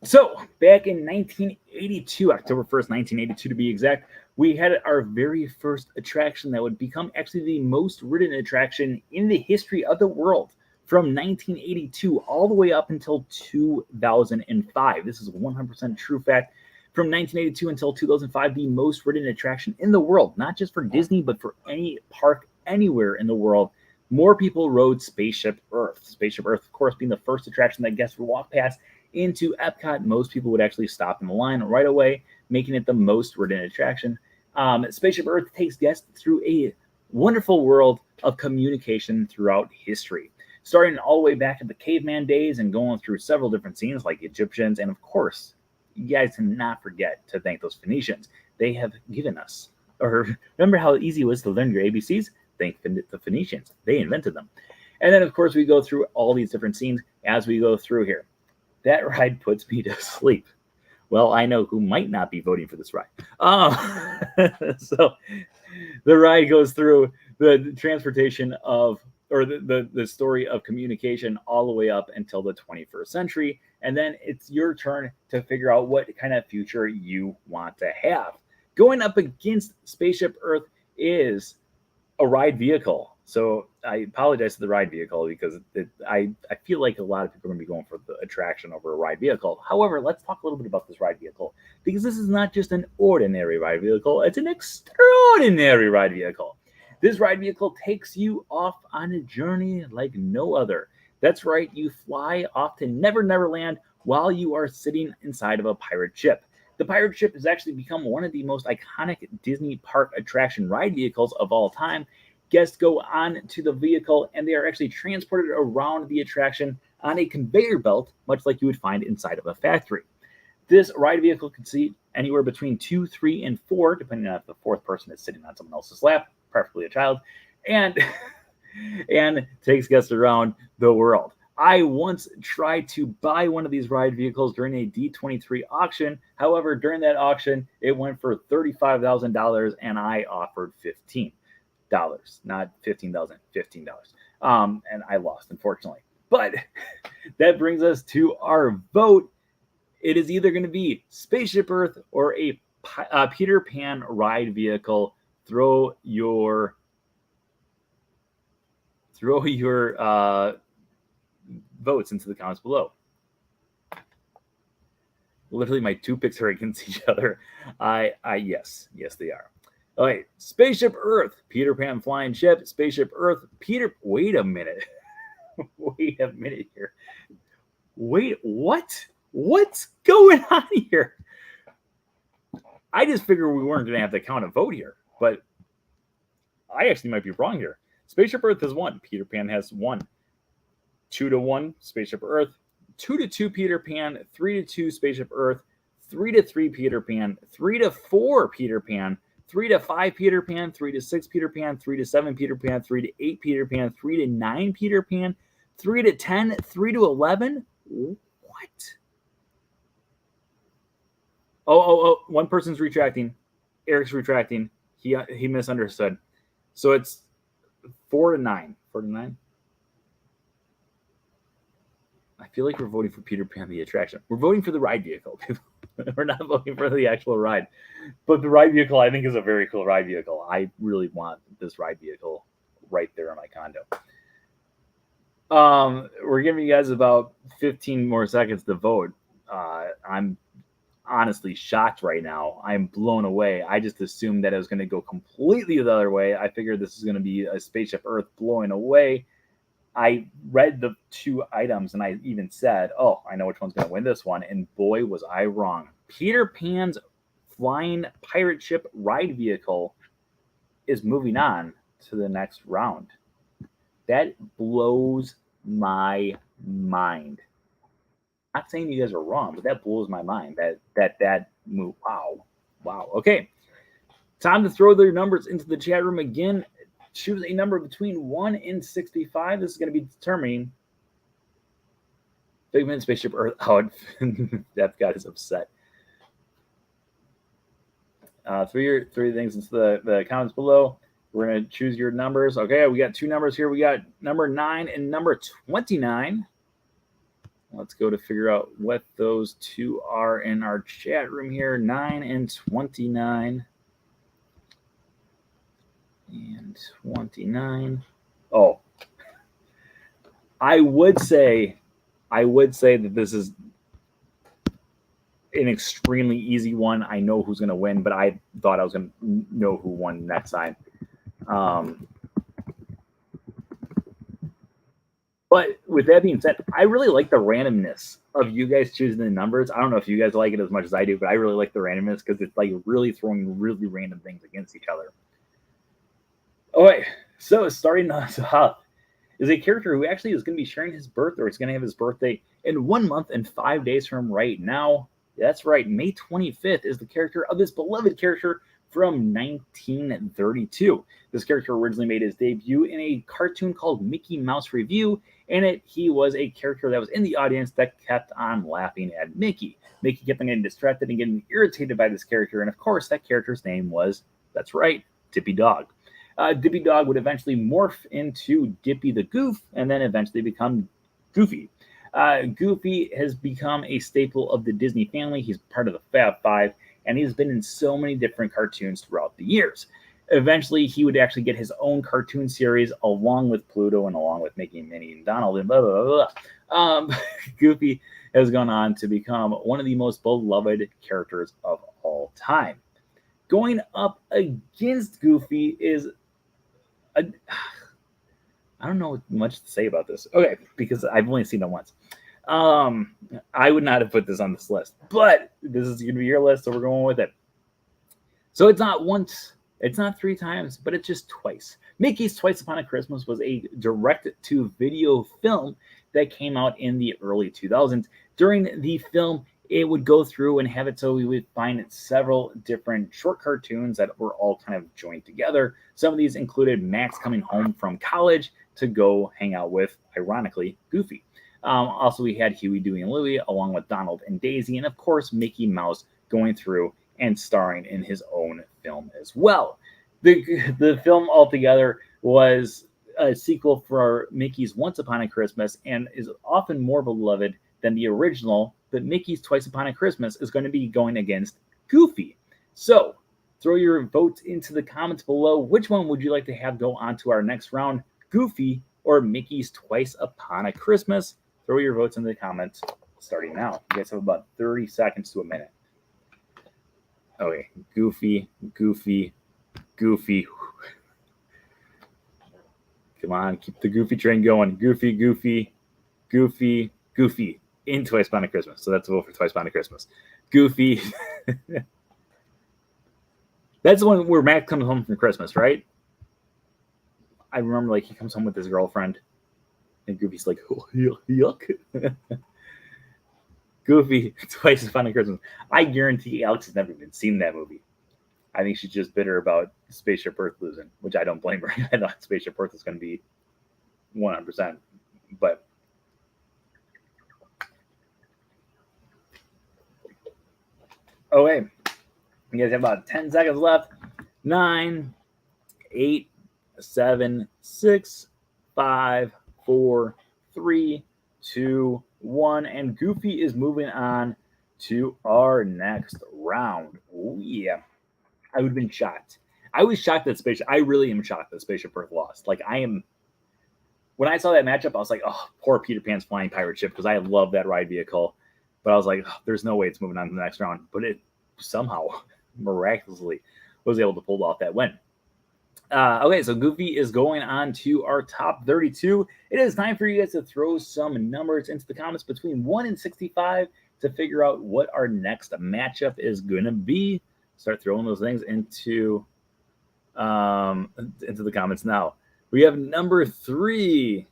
A: So back in 1982, October 1st, 1982 to be exact, we had our very first attraction that would become actually the most ridden attraction in the history of the world from 1982 all the way up until 2005. This is a 100% true fact. From 1982 until 2005, the most ridden attraction in the world, not just for Disney, but for any park anywhere in the world. More people rode Spaceship Earth. Spaceship Earth, of course, being the first attraction that guests would walk past into Epcot. Most people would actually stop in the line right away, making it the most ridden attraction. Spaceship Earth takes guests through a wonderful world of communication throughout history, starting all the way back at the caveman days and going through several different scenes like the Egyptians. And of course, you guys cannot forget to thank those Phoenicians. They have given us, or remember how easy it was to learn your ABCs? Thank the Phoenicians. They invented them. And then, of course, we go through all these different scenes as we go through here. That ride puts me to sleep. Well, I know who might not be voting for this ride. So the ride goes through the transportation of, or the story of communication all the way up until the 21st century. And then it's your turn to figure out what kind of future you want to have. Going up against Spaceship Earth is a ride vehicle. So I apologize to the ride vehicle because I feel like a lot of people are going to be going for the attraction over a ride vehicle. However, let's talk a little bit about this ride vehicle, because this is not just an ordinary ride vehicle. It's an extraordinary ride vehicle. This ride vehicle takes you off on a journey like no other. That's right, you fly off to Never Never Land while you are sitting inside of a pirate ship. The pirate ship has actually become one of the most iconic Disney park attraction ride vehicles of all time. Guests go on to the vehicle and they are actually transported around the attraction on a conveyor belt, much like you would find inside of a factory. This ride vehicle can seat anywhere between 2, 3, and 4, depending on if the fourth person is sitting on someone else's lap, preferably a child, and takes guests around the world. I once tried to buy one of these ride vehicles during a D23 auction. However, during that auction, it went for $35,000 and I offered $15. Not $15,000, $15. And I lost, unfortunately. But that brings us to our vote. It is either going to be Spaceship Earth or a Peter Pan ride vehicle. Throw your votes into the comments below. Literally, my two picks are against each other. Yes, they are. All right, Spaceship Earth, Peter Pan flying ship. Spaceship Earth, Peter. Wait a minute. Wait a minute here. Wait, what? What's going on here? I just figured we weren't going to have to count a vote here, but I actually might be wrong here. Spaceship Earth has won. Peter Pan has won. 2-1 Spaceship Earth, 2-2 Peter Pan, 3-2 Spaceship Earth, 3-3 Peter Pan, 3-4 Peter Pan, 3-5 Peter Pan, 3-6 Peter Pan, 3-7 Peter Pan, 3-8 Peter Pan, 3-9 Peter Pan, 3-10, 3-11. What? Oh! One person's retracting. Eric's retracting. He misunderstood. So it's 4-9. 4-9. I feel like we're voting for Peter Pan the attraction. We're voting for the ride vehicle. We're not voting for the actual ride. But the ride vehicle, I think, is a very cool ride vehicle. I really want this ride vehicle right there in my condo. We're giving you guys about 15 more seconds to vote. I'm honestly shocked right now. I'm blown away. I just assumed that it was going to go completely the other way. I figured this is going to be a Spaceship Earth blowing away. I read the two items and I even said, oh, I know which one's going to win this one. And boy, was I wrong. Peter Pan's flying pirate ship ride vehicle is moving on to the next round. That blows my mind. I'm not saying you guys are wrong, but that blows my mind. That move. Wow. Okay. Time to throw their numbers into the chat room again. Choose a number between 1 and 65. This is going to be determining Figment Spaceship Earth. Oh, Death God is upset. Three things into the comments below. We're going to choose your numbers. Okay, we got two numbers here. We got number 9 and number 29. Let's go to figure out what those two are in our chat room here. 9 and 29. And 29. Oh, I would say that this is an extremely easy one. I know who's going to win, but I thought I was going to know who won next time. But with that being said, I really like the randomness of you guys choosing the numbers. I don't know if you guys like it as much as I do, but I really like the randomness because it's like really throwing really random things against each other. All right, so starting us off is a character who actually is going to be sharing his birthday, or he's going to have his birthday in 1 month and 5 days from right now. That's right, May 25th is the character of this beloved character from 1932. This character originally made his debut in a cartoon called Mickey Mouse Review. In it, he was a character that was in the audience that kept on laughing at Mickey. Mickey kept on getting distracted and getting irritated by this character, and of course, that character's name was, that's right, Dippy Dog. Dippy Dog would eventually morph into Dippy the Goof and then eventually become Goofy. Goofy has become a staple of the Disney family. He's part of the Fab Five, and he's been in so many different cartoons throughout the years. Eventually, he would actually get his own cartoon series along with Pluto and along with Mickey, Minnie, and Donald, and blah, blah, blah, blah. Goofy has gone on to become one of the most beloved characters of all time. Going up against Goofy is I don't know much to say about this. Okay, because I've only seen it once. I would not have put this on this list, but this is going to be your list, so we're going with it. So it's not once, it's not 3 times, but it's just twice. Mickey's Twice Upon a Christmas was a direct-to-video film that came out in the early 2000s. During the film, it would go through and have it so we would find several different short cartoons that were all kind of joined together. Some of these included Max coming home from college to go hang out with, ironically, Goofy. Also, we had Huey, Dewey, and Louie, along with Donald and Daisy, and of course, Mickey Mouse going through and starring in his own film as well. The film altogether was a sequel for Mickey's Once Upon a Christmas and is often more beloved than the original, but Mickey's Twice Upon a Christmas is going to be going against Goofy. So, throw your votes into the comments below. Which one would you like to have go on to our next round, Goofy or Mickey's Twice Upon a Christmas? Throw your votes in the comments starting now. You guys have about 30 seconds to a minute. Okay, Goofy, Goofy, Goofy. Come on, keep the Goofy train going. Goofy, Goofy, Goofy, Goofy in Twice Upon a Christmas. So that's a vote for Twice Upon a Christmas. Goofy. That's the one where Max comes home from Christmas, right? I remember, like, he comes home with his girlfriend, and Goofy's like, oh, yuck. Goofy, Twice Upon a Christmas. I guarantee Alex has never even seen that movie. I think she's just bitter about Spaceship Earth losing, which I don't blame her. I thought Spaceship Earth is going to be 100%. But okay, you guys have about 10 seconds left. 9, 8, 7, 6, 5, 4, 3, 2, 1, and Goofy is moving on to our next round. Oh yeah, I would have been shocked. I was shocked that I really am shocked that Spaceship Earth lost. Like, I am. When I saw that matchup, I was like, oh, poor Peter Pan's flying pirate ship, because I love that ride vehicle. But I was like, oh, there's no way it's moving on to the next round. But it somehow, miraculously, was able to pull off that win. Okay, so Goofy is going on to our top 32. It is time for you guys to throw some numbers into the comments between 1 and 65 to figure out what our next matchup is going to be. Start throwing those things into the comments now. We have number 3.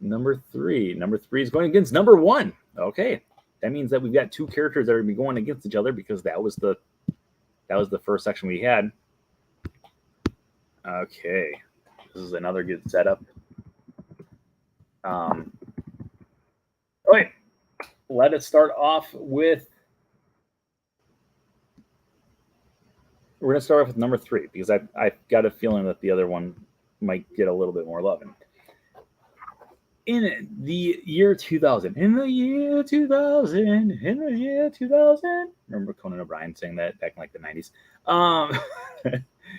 A: Number 3 is going against number 1. Okay, that means that we've got 2 characters that are going to be going against each other, because that was the first section we had. Okay, this is another good setup. Okay, let us start off with. We're going to start off with number 3, because I've got a feeling that the other one might get a little bit more love. In the year 2000, remember Conan O'Brien saying that back in like the 90s?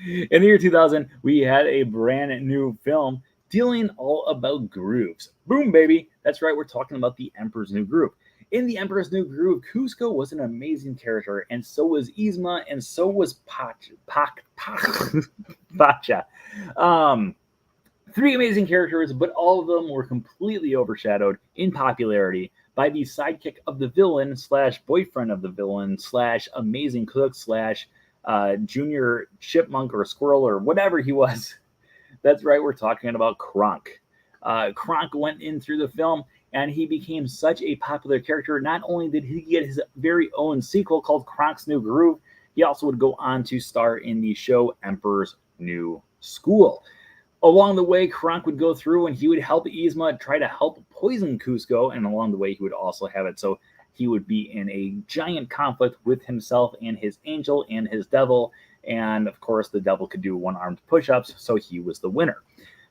A: In the year 2000, we had a brand new film dealing all about grooves. Boom, baby. That's right. We're talking about The Emperor's New Groove. In The Emperor's New Groove, Kuzco was an amazing character, and so was Yzma, and so was Pacha. 3 amazing characters, but all of them were completely overshadowed in popularity by the sidekick of the villain / boyfriend of the villain / amazing cook / junior chipmunk or squirrel or whatever he was. That's right, we're talking about Kronk. Kronk went in through the film, and he became such a popular character. Not only did he get his very own sequel called Kronk's New Groove, he also would go on to star in the show Emperor's New School. Along the way, Kronk would go through and he would help Yzma try to help poison Kuzco, and along the way he would also have it so he would be in a giant conflict with himself and his angel and his devil, and of course the devil could do one-armed push-ups, so he was the winner.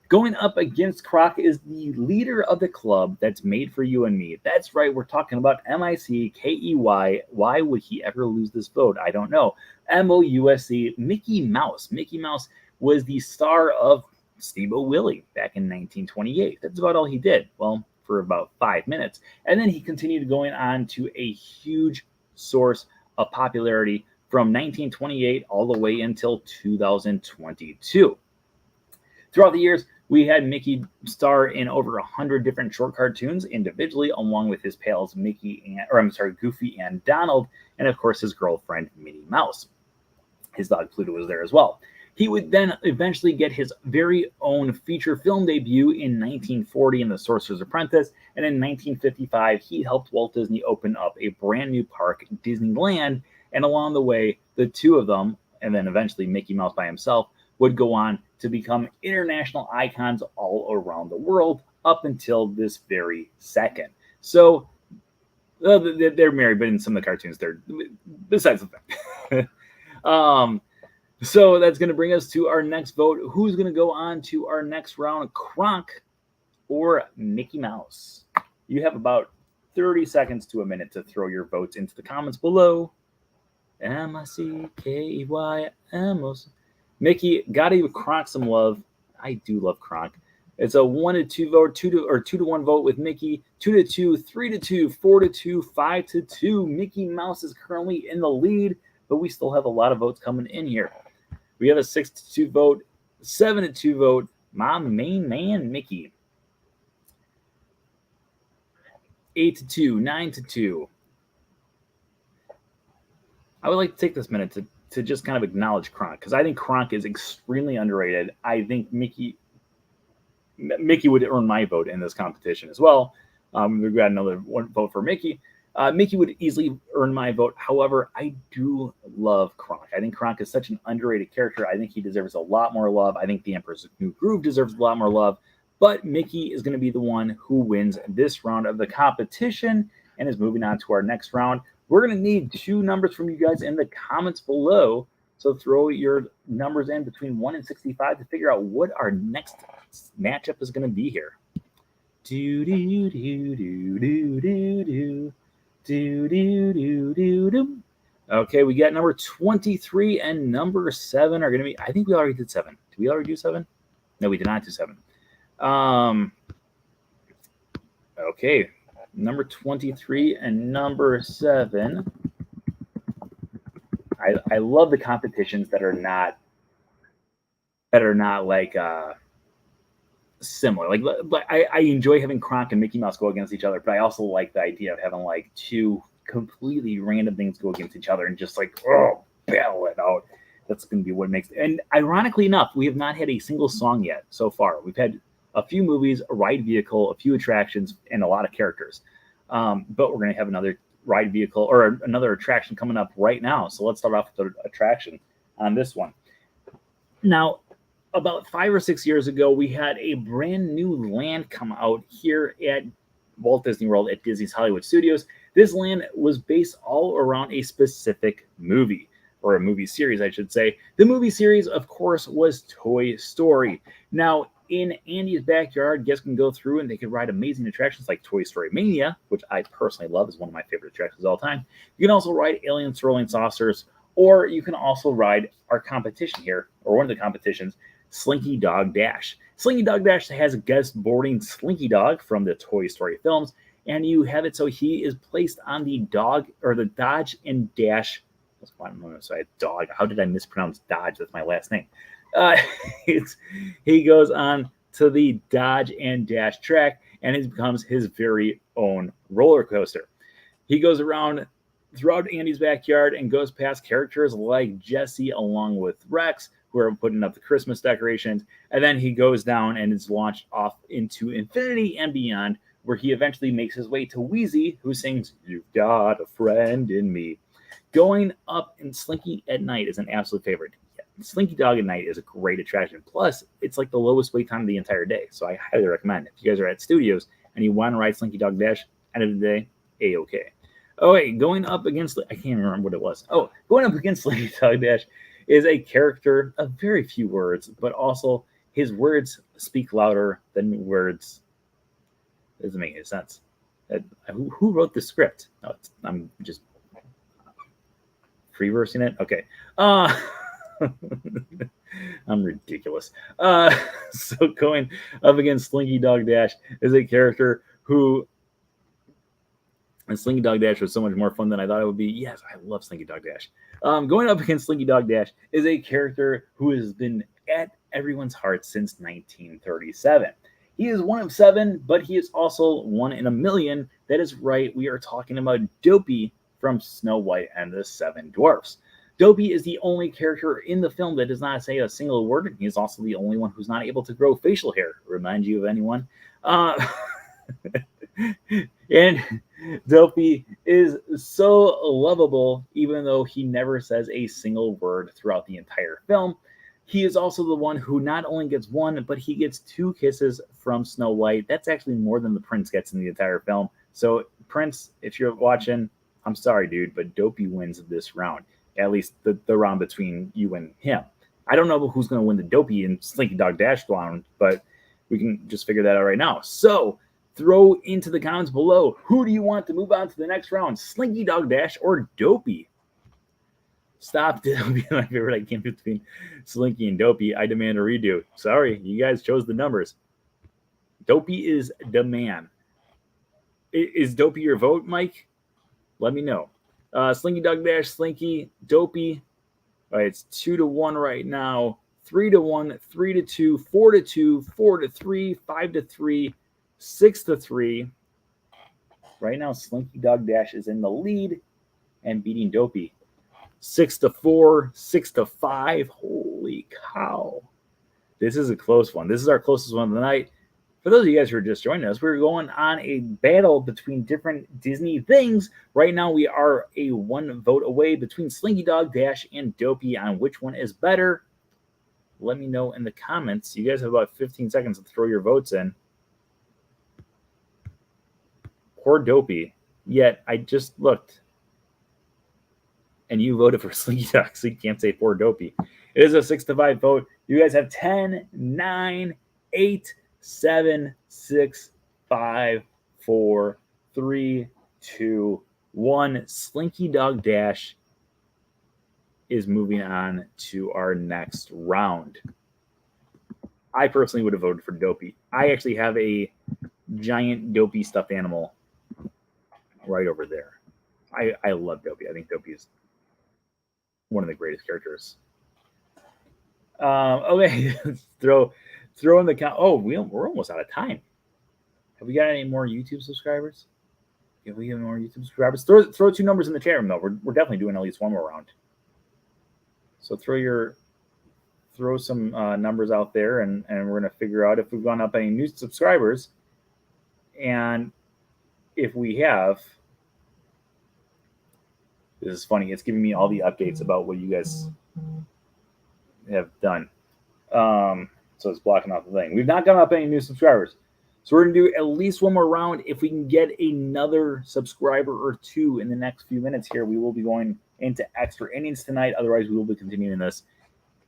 A: Going up against Kronk is the leader of the club that's made for you and me. That's right, we're talking about Mickey. Why would he ever lose this vote? I don't know. Mousc, Mickey Mouse. Mickey Mouse was the star of Steamboat Willie back in 1928. That's about all he did. Well, for about 5 minutes. And then he continued going on to a huge source of popularity from 1928 all the way until 2022. Throughout the years, we had Mickey star in over 100 different short cartoons individually, along with his pals Goofy and Donald, and of course his girlfriend Minnie Mouse. His dog Pluto was there as well. He would then eventually get his very own feature film debut in 1940 in The Sorcerer's Apprentice, and in 1955 he helped Walt Disney open up a brand new park, Disneyland, and along the way, the two of them, and then eventually Mickey Mouse by himself, would go on to become international icons all around the world up until this very second. So they're married, but in some of the cartoons, they're besides the fact. So that's going to bring us to our next vote. Who's going to go on to our next round, Kronk or Mickey Mouse? You have about 30 seconds to a minute to throw your votes into the comments below. MICKEYMOS. Mickey, gotta give Kronk some love. I do love Kronk. It's a 1-2 vote, 2-1 vote with Mickey, 2-2, 3-2, 4-2, 5-2. Mickey Mouse is currently in the lead, but we still have a lot of votes coming in here. We have a 6-2 vote, 7-2 vote. My main man, Mickey. 8-2, 9-2. I would like to take this minute to just kind of acknowledge Kronk, because I think Kronk is extremely underrated. I think Mickey would earn my vote in this competition as well. We've got another one vote for Mickey. Mickey would easily earn my vote. However, I do love Kronk. I think Kronk is such an underrated character. I think he deserves a lot more love. I think the Emperor's New Groove deserves a lot more love. But Mickey is going to be the one who wins this round of the competition and is moving on to our next round. We're going to need 2 numbers from you guys in the comments below. So throw your numbers in between 1 and 65 to figure out what our next matchup is going to be here. Do do do do do do do do do do do do. Okay, we got number 23 and number 7 are going to be. I think we already did 7. Did we already do 7? No, we did not do 7. Okay. Number 23 and number 7. I love the competitions that are not like similar. Like I enjoy having Kronk and Mickey Mouse go against each other, but I also like the idea of having like 2 completely random things go against each other and just like battle it out. That's going to be what makes it. And ironically enough, we have not had a single song yet so far. We've had a few movies, a ride vehicle, a few attractions, and a lot of characters. But we're going to have another ride vehicle or another attraction coming up right now. So let's start off with the attraction on this one. Now, about 5 or 6 years ago, we had a brand new land come out here at Walt Disney World at Disney's Hollywood Studios. This land was based all around a specific movie, or a movie series, I should say. The movie series, of course, was Toy Story. Now, in Andy's backyard, guests can go through and they can ride amazing attractions like Toy Story Mania, which I personally love, is one of my favorite attractions of all time. You can also ride Alien Swirling Saucers, or you can also ride our competition here, or one of the competitions, Slinky Dog Dash. Slinky Dog Dash has a guest boarding Slinky Dog from the Toy Story films, and you have it so he is placed on the Dodge and Dash. Sorry, dog. How did I mispronounce Dodge? That's my last name. He goes on to the Dodge and Dash track, and it becomes his very own roller coaster. He goes around throughout Andy's backyard and goes past characters like Jesse along with Rex, who are putting up the Christmas decorations, and then he goes down and is launched off into infinity and beyond, where he eventually makes his way to Wheezy, who sings, "You've Got a Friend in Me." Going up in Slinky at night is an absolute favorite. Slinky Dog at night is a great attraction. Plus, it's like the lowest wait time of the entire day. So I highly recommend it. If you guys are at studios and you want to ride Slinky Dog Dash, end of the day, A-okay. Oh, wait, going up against, I can't remember what it was. Oh, going up against Slinky Dog Dash is a character of very few words, but also his words speak louder than words. It doesn't make any sense. Who wrote the script? No, I'm just free-versing it? Okay. I'm ridiculous. So going up against Slinky Dog Dash is a character who, and Slinky Dog Dash was so much more fun than I thought it would be. Yes, I love Slinky Dog Dash. Going up against Slinky Dog Dash is a character who has been at everyone's hearts since 1937. He is one of 7, but he is also 1 in a million. That is right, we are talking about Dopey from Snow White and the 7 Dwarfs. Dopey is the only character in the film that does not say a single word. He is also the only one who's not able to grow facial hair. Remind you of anyone? And Dopey is so lovable, even though he never says a single word throughout the entire film. He is also the one who not only gets 1, but he gets 2 kisses from Snow White. That's actually more than the prince gets in the entire film. So, Prince, if you're watching, I'm sorry, dude, but Dopey wins this round. At least the round between you and him. I don't know who's going to win the Dopey and Slinky Dog Dash round, but we can just figure that out right now. So, throw into the comments below, who do you want to move on to the next round? Slinky Dog Dash or Dopey? Stop. That'll be my favorite. I can't between Slinky and Dopey. I demand a redo. Sorry, you guys chose the numbers. Dopey is the man. Is Dopey your vote, Mike? Let me know. Slinky Dog Dash, Slinky, Dopey. All right, it's 2-1 right now. 3-1, 3-2, 4-2, 4-3, 5-3, 6-3. Right now, Slinky Dog Dash is in the lead and beating Dopey. 6-4, 6-5. Holy cow. This is a close one. This is our closest one of the night. For those of you guys who are just joining us, we're going on a battle between different Disney things. Right now, we are a 1 vote away between Slinky Dog Dash and Dopey on which one is better. Let me know in the comments. You guys have about 15 seconds to throw your votes in. Poor Dopey. Yet, I just looked. And you voted for Slinky Dog, so you can't say poor Dopey. It is a 6-5 vote. You guys have 10, 9, 8, 7, 6, 5, 4, 3, 2, 1. Slinky Dog Dash is moving on to our next round. I personally would have voted for Dopey. I actually have a giant Dopey stuffed animal right over there. I love Dopey. I think Dopey is one of the greatest characters. Okay, throw in the count. Oh, we're almost out of time. Have we got any more YouTube subscribers? If we get more YouTube subscribers, throw 2 numbers in the chat room though. We're definitely doing at least 1 more round. So throw some numbers out there, and we're gonna figure out if we've gone up any new subscribers, and if we have. This is funny. It's giving me all the updates about what you guys have done. So it's blocking out the thing. We've not gone up any new subscribers. So we're going to do at least 1 more round. If we can get another subscriber or 2 in the next few minutes here, we will be going into extra innings tonight. Otherwise, we will be continuing this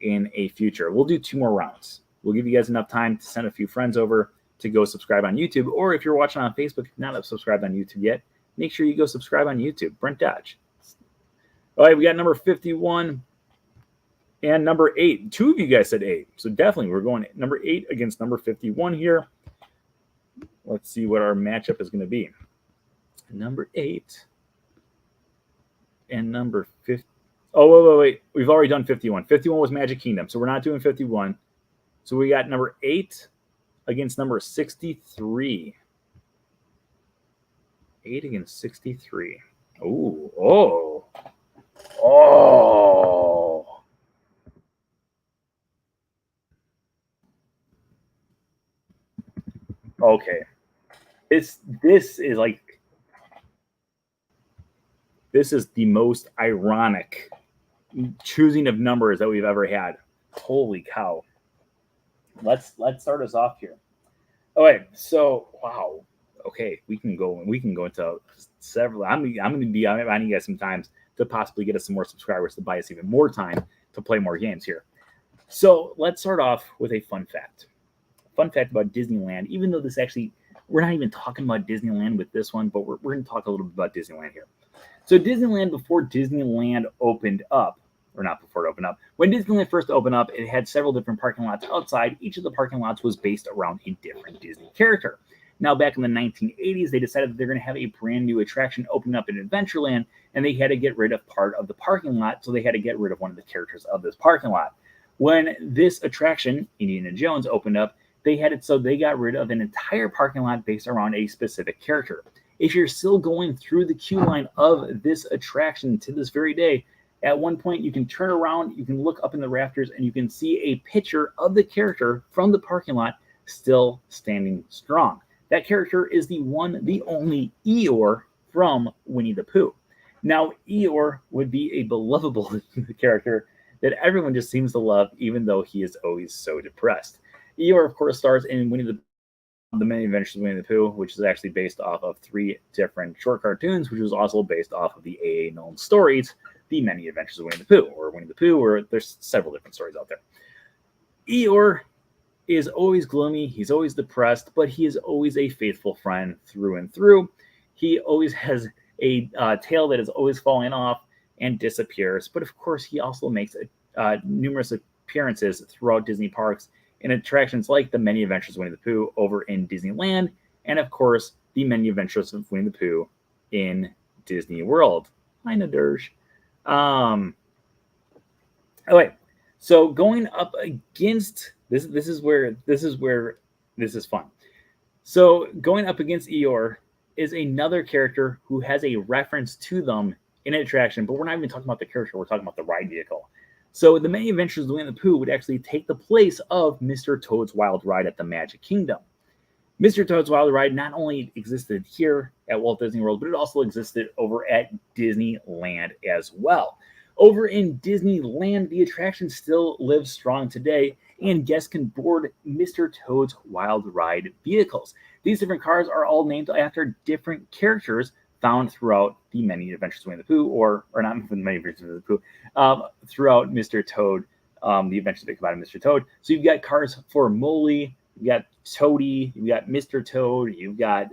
A: in a future. We'll do 2 more rounds. We'll give you guys enough time to send a few friends over to go subscribe on YouTube. Or if you're watching on Facebook, not subscribed on YouTube yet, make sure you go subscribe on YouTube. Brent Dodge. All right, we got number 51 and number 8. 2 of you guys said 8. So definitely we're going number 8 against number 51 here. Let's see what our matchup is going to be. Number 8 and number 50. Oh, wait. We've already done 51. 51 was Magic Kingdom, so we're not doing 51. So we got number 8 against number 63. 8 against 63. Oh. Okay. This is like, this is the most ironic choosing of numbers that we've ever had. Holy cow. Let's start us off here. All right, so wow. Okay, we can go into several. I'm going to be on you guys sometimes to possibly get us some more subscribers to buy us even more time to play more games here. So let's start off with a fun fact. Fun fact about Disneyland, even though this actually, we're not even talking about Disneyland with this one, but we're going to talk a little bit about Disneyland here. So Disneyland, before Disneyland opened up, or not before it opened up, when Disneyland first opened up, it had several different parking lots outside. Each of the parking lots was based around a different Disney character. Now, back in the 1980s, they decided that they're going to have a brand new attraction opening up in Adventureland, and they had to get rid of part of the parking lot, so they had to get rid of one of the characters of this parking lot. When this attraction, Indiana Jones, opened up, they had it so they got rid of an entire parking lot based around a specific character. If you're still going through the queue line of this attraction to this very day, at one point you can turn around, you can look up in the rafters, and you can see a picture of the character from the parking lot still standing strong. That character is the one, the only Eeyore from Winnie the Pooh. Now, Eeyore would be a belovable character that everyone just seems to love, even though he is always so depressed. Eeyore, of course, stars in The Many Adventures of Winnie the Pooh, which is actually based off of 3 different short cartoons, which was also based off of the A.A. Milne stories, The Many Adventures of Winnie the Pooh, or Winnie the Pooh, or there's several different stories out there. Eeyore is always gloomy, he's always depressed, but he is always a faithful friend through and through. He always has a tail that is always falling off and disappears, but of course he also makes numerous appearances throughout Disney parks in attractions like The Many Adventures of Winnie the Pooh over in Disneyland, and of course The Many Adventures of Winnie the Pooh in Disney World. Hi, Nadersh. Okay, so going up against this is where this is fun. So going up against Eeyore is another character who has a reference to them in an attraction, but we're not even talking about the character, we're talking about the ride vehicle. So The Many Adventures of Winnie the Pooh would actually take the place of Mr. Toad's Wild Ride at the Magic Kingdom. Mr. Toad's Wild Ride not only existed here at Walt Disney World, but it also existed over at Disneyland as well. Over in Disneyland, the attraction still lives strong today, and guests can board Mr. Toad's Wild Ride vehicles. These different cars are all named after different characters found throughout The Many Adventures of Winnie the Pooh, or not The Many Adventures of Winnie the Pooh, throughout Mr. Toad, the adventures that come out of Mr. Toad. So you've got cars for Molly, you've got Toady, you've got Mr. Toad, you've got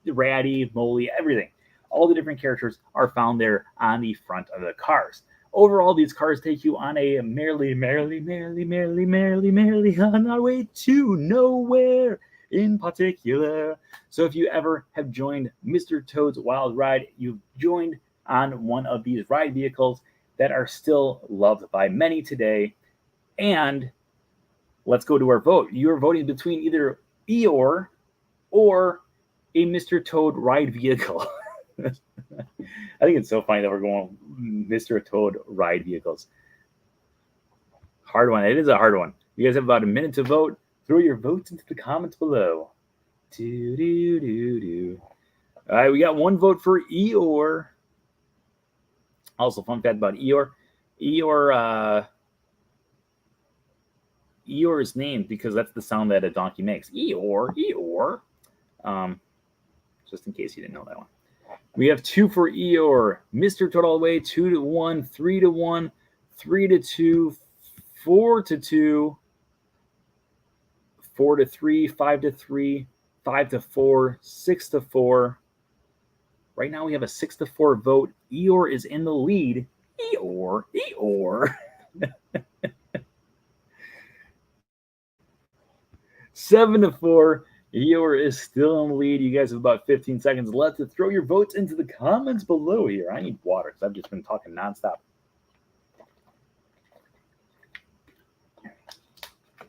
A: Ratty, Molly, everything. All the different characters are found there on the front of the cars. Overall, these cars take you on a merrily on our way to nowhere in particular. So if you ever have joined Mr. Toad's Wild Ride, you've joined on one of these ride vehicles that are still loved by many today. And let's go to our vote. You're voting between either Eeyore or a Mr. Toad ride vehicle. I think it's so funny that we're going Mr. Toad ride vehicles. Hard one. It is a hard one. You guys have about a minute to vote. Throw your votes into the comments below. All right, we got one vote for Eeyore. Also, fun fact about Eeyore. Eeyore is named because that's the sound that a donkey makes. Eeyore, Eeyore. Just in case you didn't know that one. We have 2 for Eeyore. Mr. Toad all the way, 2-1, 3-1, 3-2, 4-2, 4-3, 5-3, 5-4, 6-4. Right now we have a 6-4 vote. Eeyore is in the lead. Eeyore, Eeyore. 7-4. Eeyore is still in the lead. You guys have about 15 seconds left to throw your votes into the comments below here. I need water because I've just been talking nonstop.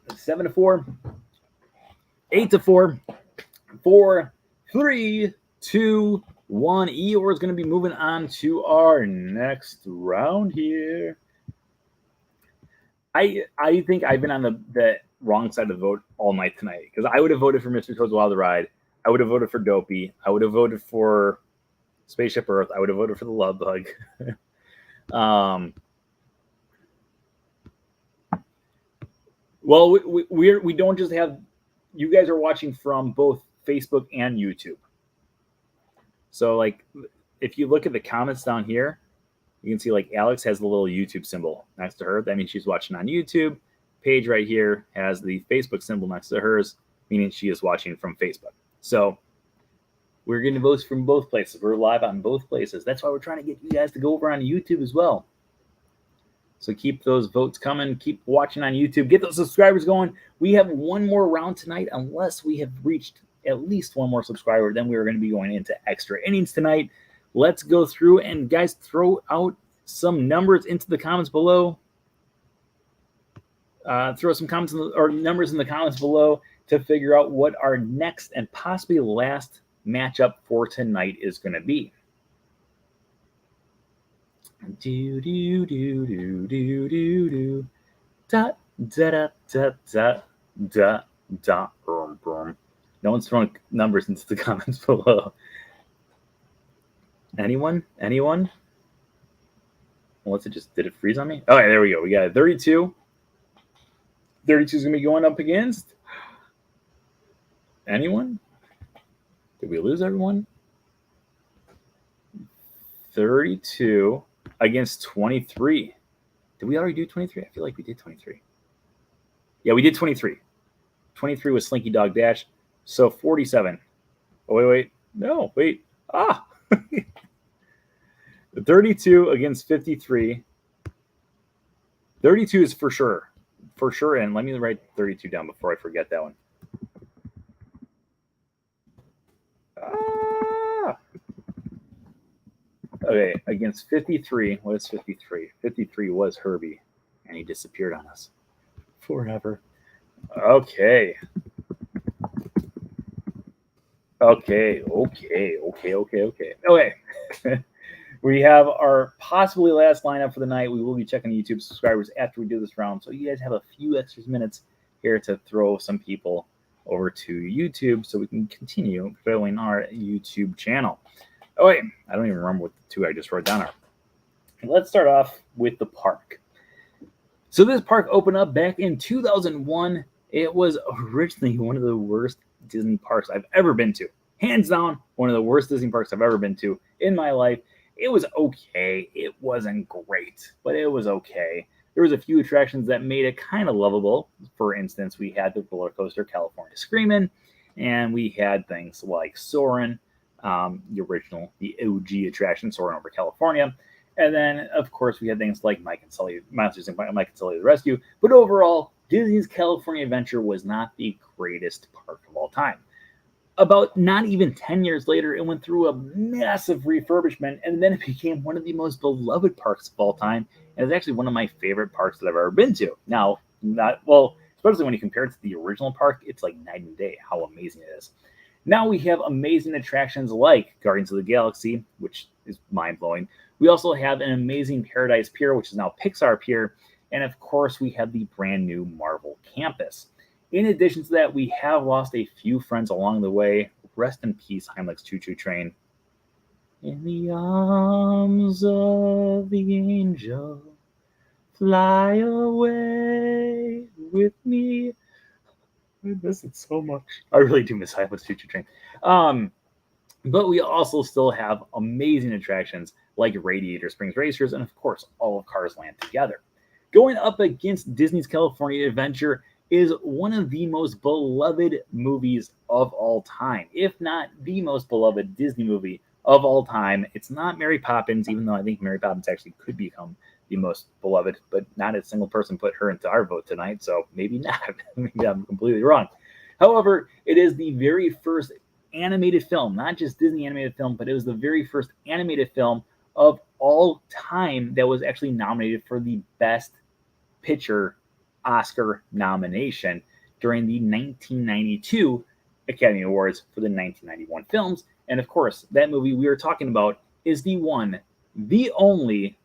A: 7-4. 8-4. 4, 3, 2, 1. Eeyore is going to be moving on to our next round here. I think I've been on the wrong side of the vote all night tonight because I would have voted for Mr. Toad's Wild Ride. I would have voted for Dopey. I would have voted for Spaceship Earth. I would have voted for the Love Bug. Well, we don't just have, you guys are watching from both Facebook and YouTube. So like if you look at the comments down here, you can see like Alex has the little YouTube symbol next to her. That means she's watching on YouTube. Paige right here has the Facebook symbol next to hers, meaning she is watching from Facebook. So we're getting votes from both places. We're live on both places. That's why we're trying to get you guys to go over on YouTube as well. So keep those votes coming. Keep watching on YouTube. Get those subscribers going. We have one more round tonight. Unless we have reached at least one more subscriber, then we're going to be going into extra innings tonight. Let's go through and guys throw out some numbers into the comments below. Throw some comments or numbers in the comments below to figure out what our next and possibly last matchup for tonight is going to be. Do do do do do do do da da da da da da da. No one's throwing numbers into the comments below. Anyone? Well, did it freeze on me? Oh, yeah, there we go. We got 32. 32 is going to be going up against anyone? Did we lose everyone? 32 against 23. Did we already do 23? I feel like we did 23. Yeah, we did 23. 23 was Slinky Dog Dash. So 47. Oh, wait. No, wait. 32 against 53. 32 is for sure. For sure. And let me write 32 down before I forget that one. Okay, against 53. What is 53? 53 was Herbie, and he disappeared on us forever. Okay. We have our possibly last lineup for the night. We will be checking YouTube subscribers after we do this round, so you guys have a few extra minutes here to throw some people over to YouTube so we can continue filling our YouTube channel. Oh, wait, I don't even remember what the two I just wrote down are. Let's start off with the park. So this park opened up back in 2001. It was originally one of the worst Disney parks I've ever been to. Hands down, one of the worst Disney parks I've ever been to in my life. It was okay. It wasn't great, but it was okay. There was a few attractions that made it kind of lovable. For instance, we had the roller coaster California Screamin', and we had things like Soarin', the OG attraction, Soarin' over California. And then, of course, we had things like Mike and Sully, Monsters and Mike and Sully the Rescue. But overall, Disney's California Adventure was not the greatest park of all time. About not even 10 years later, it went through a massive refurbishment, and then it became one of the most beloved parks of all time. And it's actually one of my favorite parks that I've ever been to. Now, especially when you compare it to the original park, it's like night and day how amazing it is. Now we have amazing attractions like Guardians of the Galaxy, which is mind-blowing. We also have an amazing Paradise Pier, which is now Pixar Pier. And of course, we have the brand new Marvel Campus. In addition to that, we have lost a few friends along the way. Rest in peace, Heimlich's Choo Choo Train. In the arms of the angel, fly away with me. I miss it so much. I really do miss Heimlich's Choo Choo Train. But we also still have amazing attractions like Radiator Springs Racers and, of course, all of Cars Land together. Going up against Disney's California Adventure is one of the most beloved movies of all time, if not the most beloved Disney movie of all time. It's not Mary Poppins, even though I think Mary Poppins actually could become the most beloved, but not a single person put her into our vote tonight, so maybe not. Maybe I'm completely wrong. However, it is the very first animated film, not just Disney animated film, but it was the very first animated film of all time that was actually nominated for the Best Picture Oscar nomination during the 1992 Academy Awards for the 1991 films. And of course, that movie we are talking about is the one, the only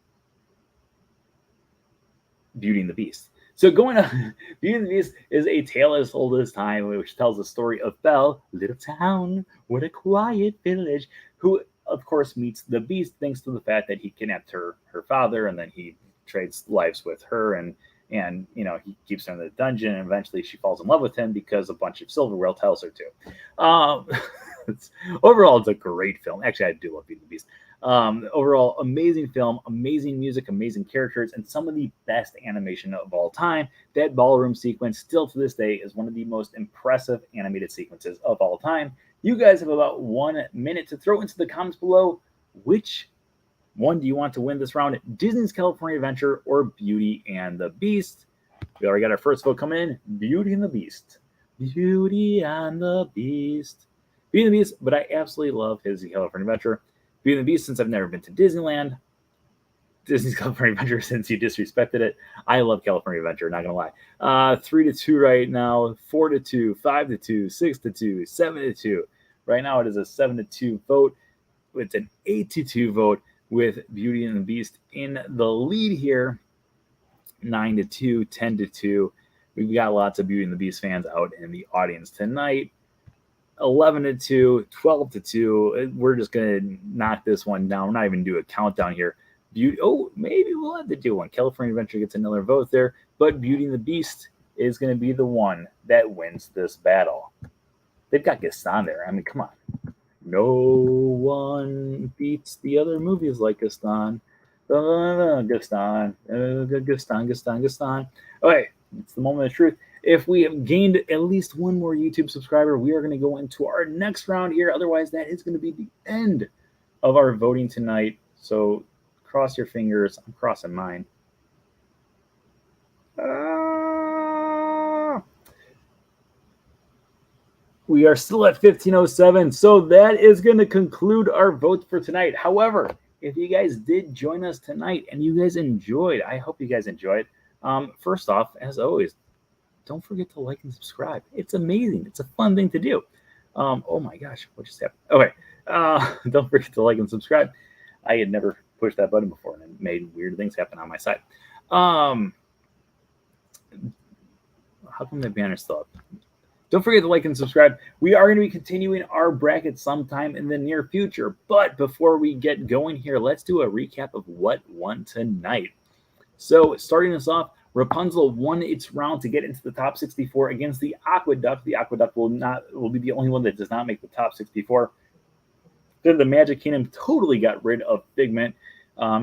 A: Beauty and the Beast. So going on, Beauty and the Beast is a tale as old as time, which tells the story of Belle, little town, what a quiet village, who of course meets the Beast thanks to the fact that he kidnapped her father, and then he trades lives with her, and he keeps her in the dungeon, and eventually she falls in love with him because a bunch of silver whale tells her to. Overall, it's a great film. Actually, I do love Beauty and the Beast. Overall, amazing film, amazing music, amazing characters, and some of the best animation of all time. That ballroom sequence, still to this day, is one of the most impressive animated sequences of all time. You guys have about 1 minute to throw into the comments below which one do you want to win this round, Disney's California Adventure or Beauty and the Beast. We already got our first vote coming in, Beauty and the Beast. Beauty and the Beast. Beauty and the Beast, but I absolutely love his California Adventure. Beauty and the Beast, since I've never been to Disneyland, Disney's California Adventure since you disrespected it. I love California Adventure, not gonna lie. 3-2 right now, 4-2, 5-2, 6-2, 7-2. Right now it is a 7-2 vote. It's an 8-2 vote with Beauty and the Beast in the lead here. 9-2, 10-2. We've got lots of Beauty and the Beast fans out in the audience tonight. 11-2, 12-2. We're just gonna knock this one down. We're not even do a countdown here. Beauty. Oh, maybe we'll have to do one. California Adventure gets another vote there, but Beauty and the Beast is going to be the one that wins this battle. They've got Gaston there. I mean, come on. No one beats the other movies like Gaston. Gaston. Gaston. Okay, it's the moment of truth. If we have gained at least one more YouTube subscriber, we are going to go into our next round here. Otherwise, that is going to be the end of our voting tonight. So cross your fingers. I'm crossing mine. We are still at 1507. So that is going to conclude our votes for tonight. However, if you guys did join us tonight and you guys enjoyed, I hope you guys enjoyed. First off, as always, don't forget to like and subscribe. It's amazing. It's a fun thing to do. Oh my gosh, what just happened? Okay. Don't forget to like and subscribe. I had never pushed that button before and it made weird things happen on my side. How come the banner's still up? Don't forget to like and subscribe. We are going to be continuing our bracket sometime in the near future. But before we get going here, let's do a recap of what won tonight. So starting us off, Rapunzel won its round to get into the top 64 against the Aqua Duck. The Aqua Duck will be the only one that does not make the top 64. Then the Magic Kingdom totally got rid of Figment.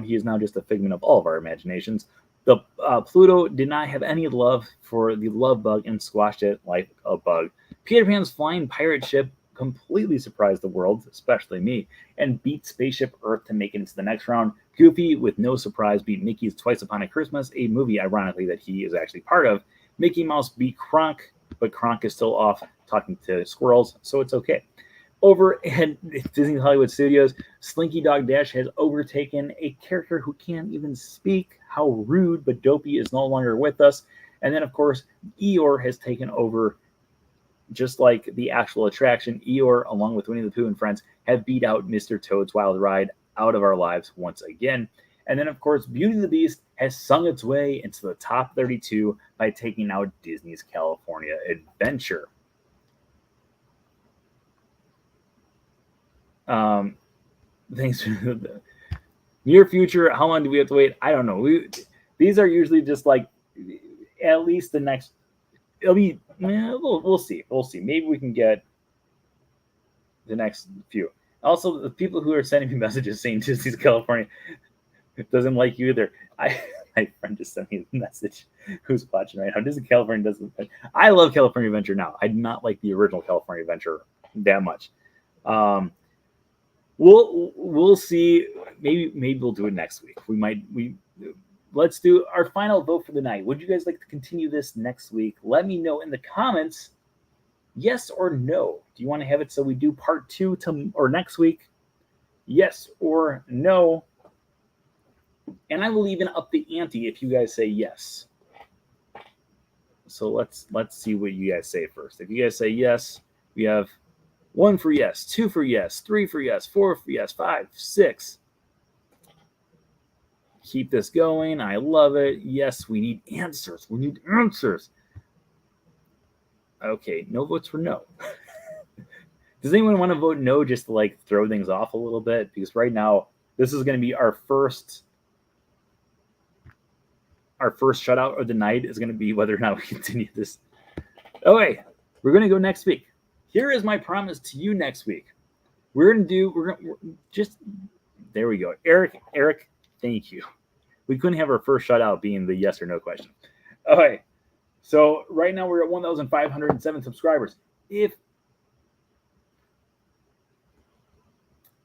A: He is now just a figment of all of our imaginations. The Pluto did not have any love for the Love Bug and squashed it like a bug. Peter Pan's flying pirate ship completely surprised the world, especially me, and beat Spaceship Earth to make it into the next round. Goofy, with no surprise, beat Mickey's Twice Upon a Christmas, a movie, ironically, that he is actually part of. Mickey Mouse beat Kronk, but Kronk is still off talking to squirrels, so it's okay. Over at Disney Hollywood Studios, Slinky Dog Dash has overtaken a character who can't even speak. How rude, but Dopey is no longer with us. And then, of course, Eeyore has taken over, just like the actual attraction. Eeyore, along with Winnie the Pooh and friends, have beat out Mr. Toad's Wild Ride out of our lives once again. And then, of course, Beauty and the Beast has sung its way into the top 32 by taking out Disney's California Adventure. Thanks for the near future. How long do we have to wait? I don't know. These are usually just like at least the next. It'll be. We'll see. We'll see. Maybe we can get the next few. Also, the people who are sending me messages saying Disney's California doesn't like you either. My friend just sent me a message. Who's watching right now? Disney California doesn't. I love California Adventure now. I do not like the original California Adventure that much. We'll see. Maybe we'll do it next week. Let's do our final vote for the night. Would you guys like to continue this next week? Let me know in the comments. Yes or no? Do you want to have it so we do part 2 or next week? Yes or no? And I will even up the ante if you guys say yes. So let's see what you guys say first. If you guys say yes, we have 1 for yes, 2 for yes, 3 for yes, 4 for yes, 5, 6. Keep this going. I love it. Yes, we need answers. We need answers. Okay, no votes for no. Does anyone want to vote no just to like throw things off a little bit? Because right now, this is going to be our first shutout of the night is going to be whether or not we continue this. Okay, we're going to go next week. Here is my promise to you next week. We're just, there we go. Eric, thank you. We couldn't have our first shutout being the yes or no question. Okay, so right now we're at 1,507 subscribers. Can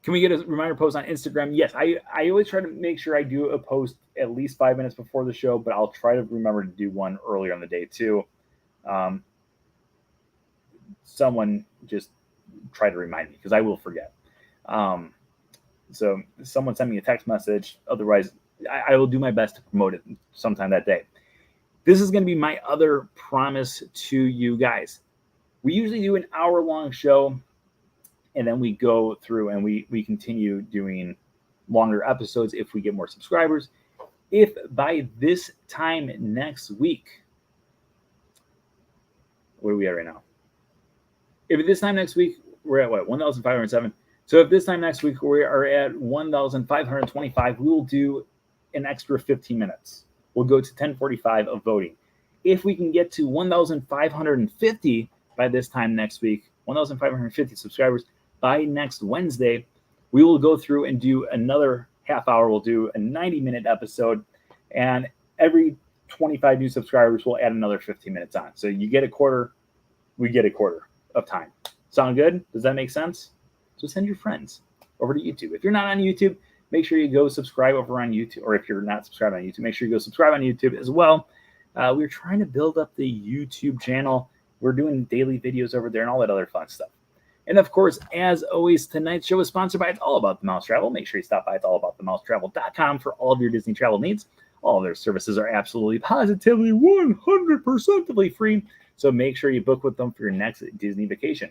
A: we get a reminder post on Instagram? Yes, I always try to make sure I do a post at least 5 minutes before the show, but I'll try to remember to do one earlier on the day too. Someone just try to remind me because I will forget. So someone send me a text message. Otherwise, I will do my best to promote it sometime that day. This is going to be my other promise to you guys. We usually do an hour-long show, and then we go through and we continue doing longer episodes if we get more subscribers. If by this time next week, what are we at right now? If this time next week, we're at what, 1,507? So if this time next week we are at 1,525, we will do an extra 15 minutes. We'll go to 10:45 of voting. If we can get to 1,550 by this time next week, 1,550 subscribers by next Wednesday, we will go through and do another half hour. We'll do a 90-minute episode, and every 25 new subscribers will add another 15 minutes on. So you get a quarter, we get a quarter of time. Sound good? Does that make sense? So send your friends over to YouTube. If you're not on YouTube, make sure you go subscribe over on YouTube. Or if you're not subscribed on YouTube, make sure you go subscribe on YouTube as well. We're trying to build up the YouTube channel. We're doing daily videos over there and all that other fun stuff. And of course, as always, tonight's show is sponsored by It's All About the Mouse Travel. Make sure you stop by it'sallaboutthemousetravel.com for all of your Disney travel needs. All of their services are absolutely, positively, 100% free. So make sure you book with them for your next Disney vacation.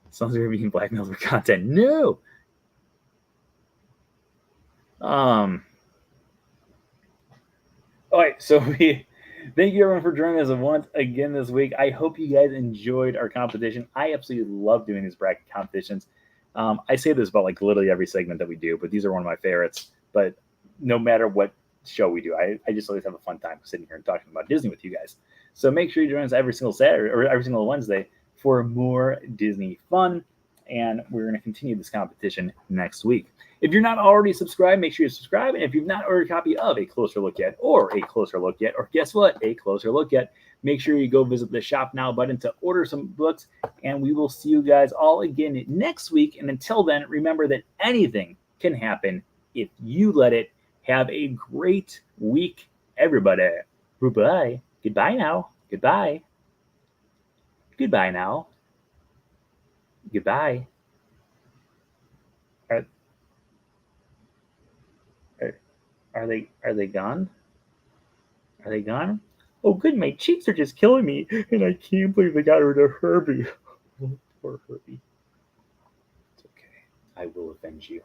A: Sounds like you're being blackmailed for content. No. All right, so thank you everyone for joining us once again this week. I hope you guys enjoyed our competition. I absolutely love doing these bracket competitions. I say this about like literally every segment that we do, but these are one of my favorites. But no matter what show we do, I just always have a fun time sitting here and talking about Disney with you guys. So make sure you join us every single Saturday or every single Wednesday for more Disney fun. And we're going to continue this competition next week. If you're not already subscribed, make sure you subscribe. And if you've not ordered a copy of A Closer Look Yet, or guess what, A Closer Look Yet, make sure you go visit the Shop Now button to order some books. And we will see you guys all again next week. And until then, remember that anything can happen if you let it. Have a great week, everybody. Goodbye. Goodbye now. Goodbye. Goodbye now. Goodbye. Are they gone? Are they gone? Oh, good. My cheeks are just killing me, and I can't believe they got rid of Herbie. Poor Herbie. It's okay. I will avenge you.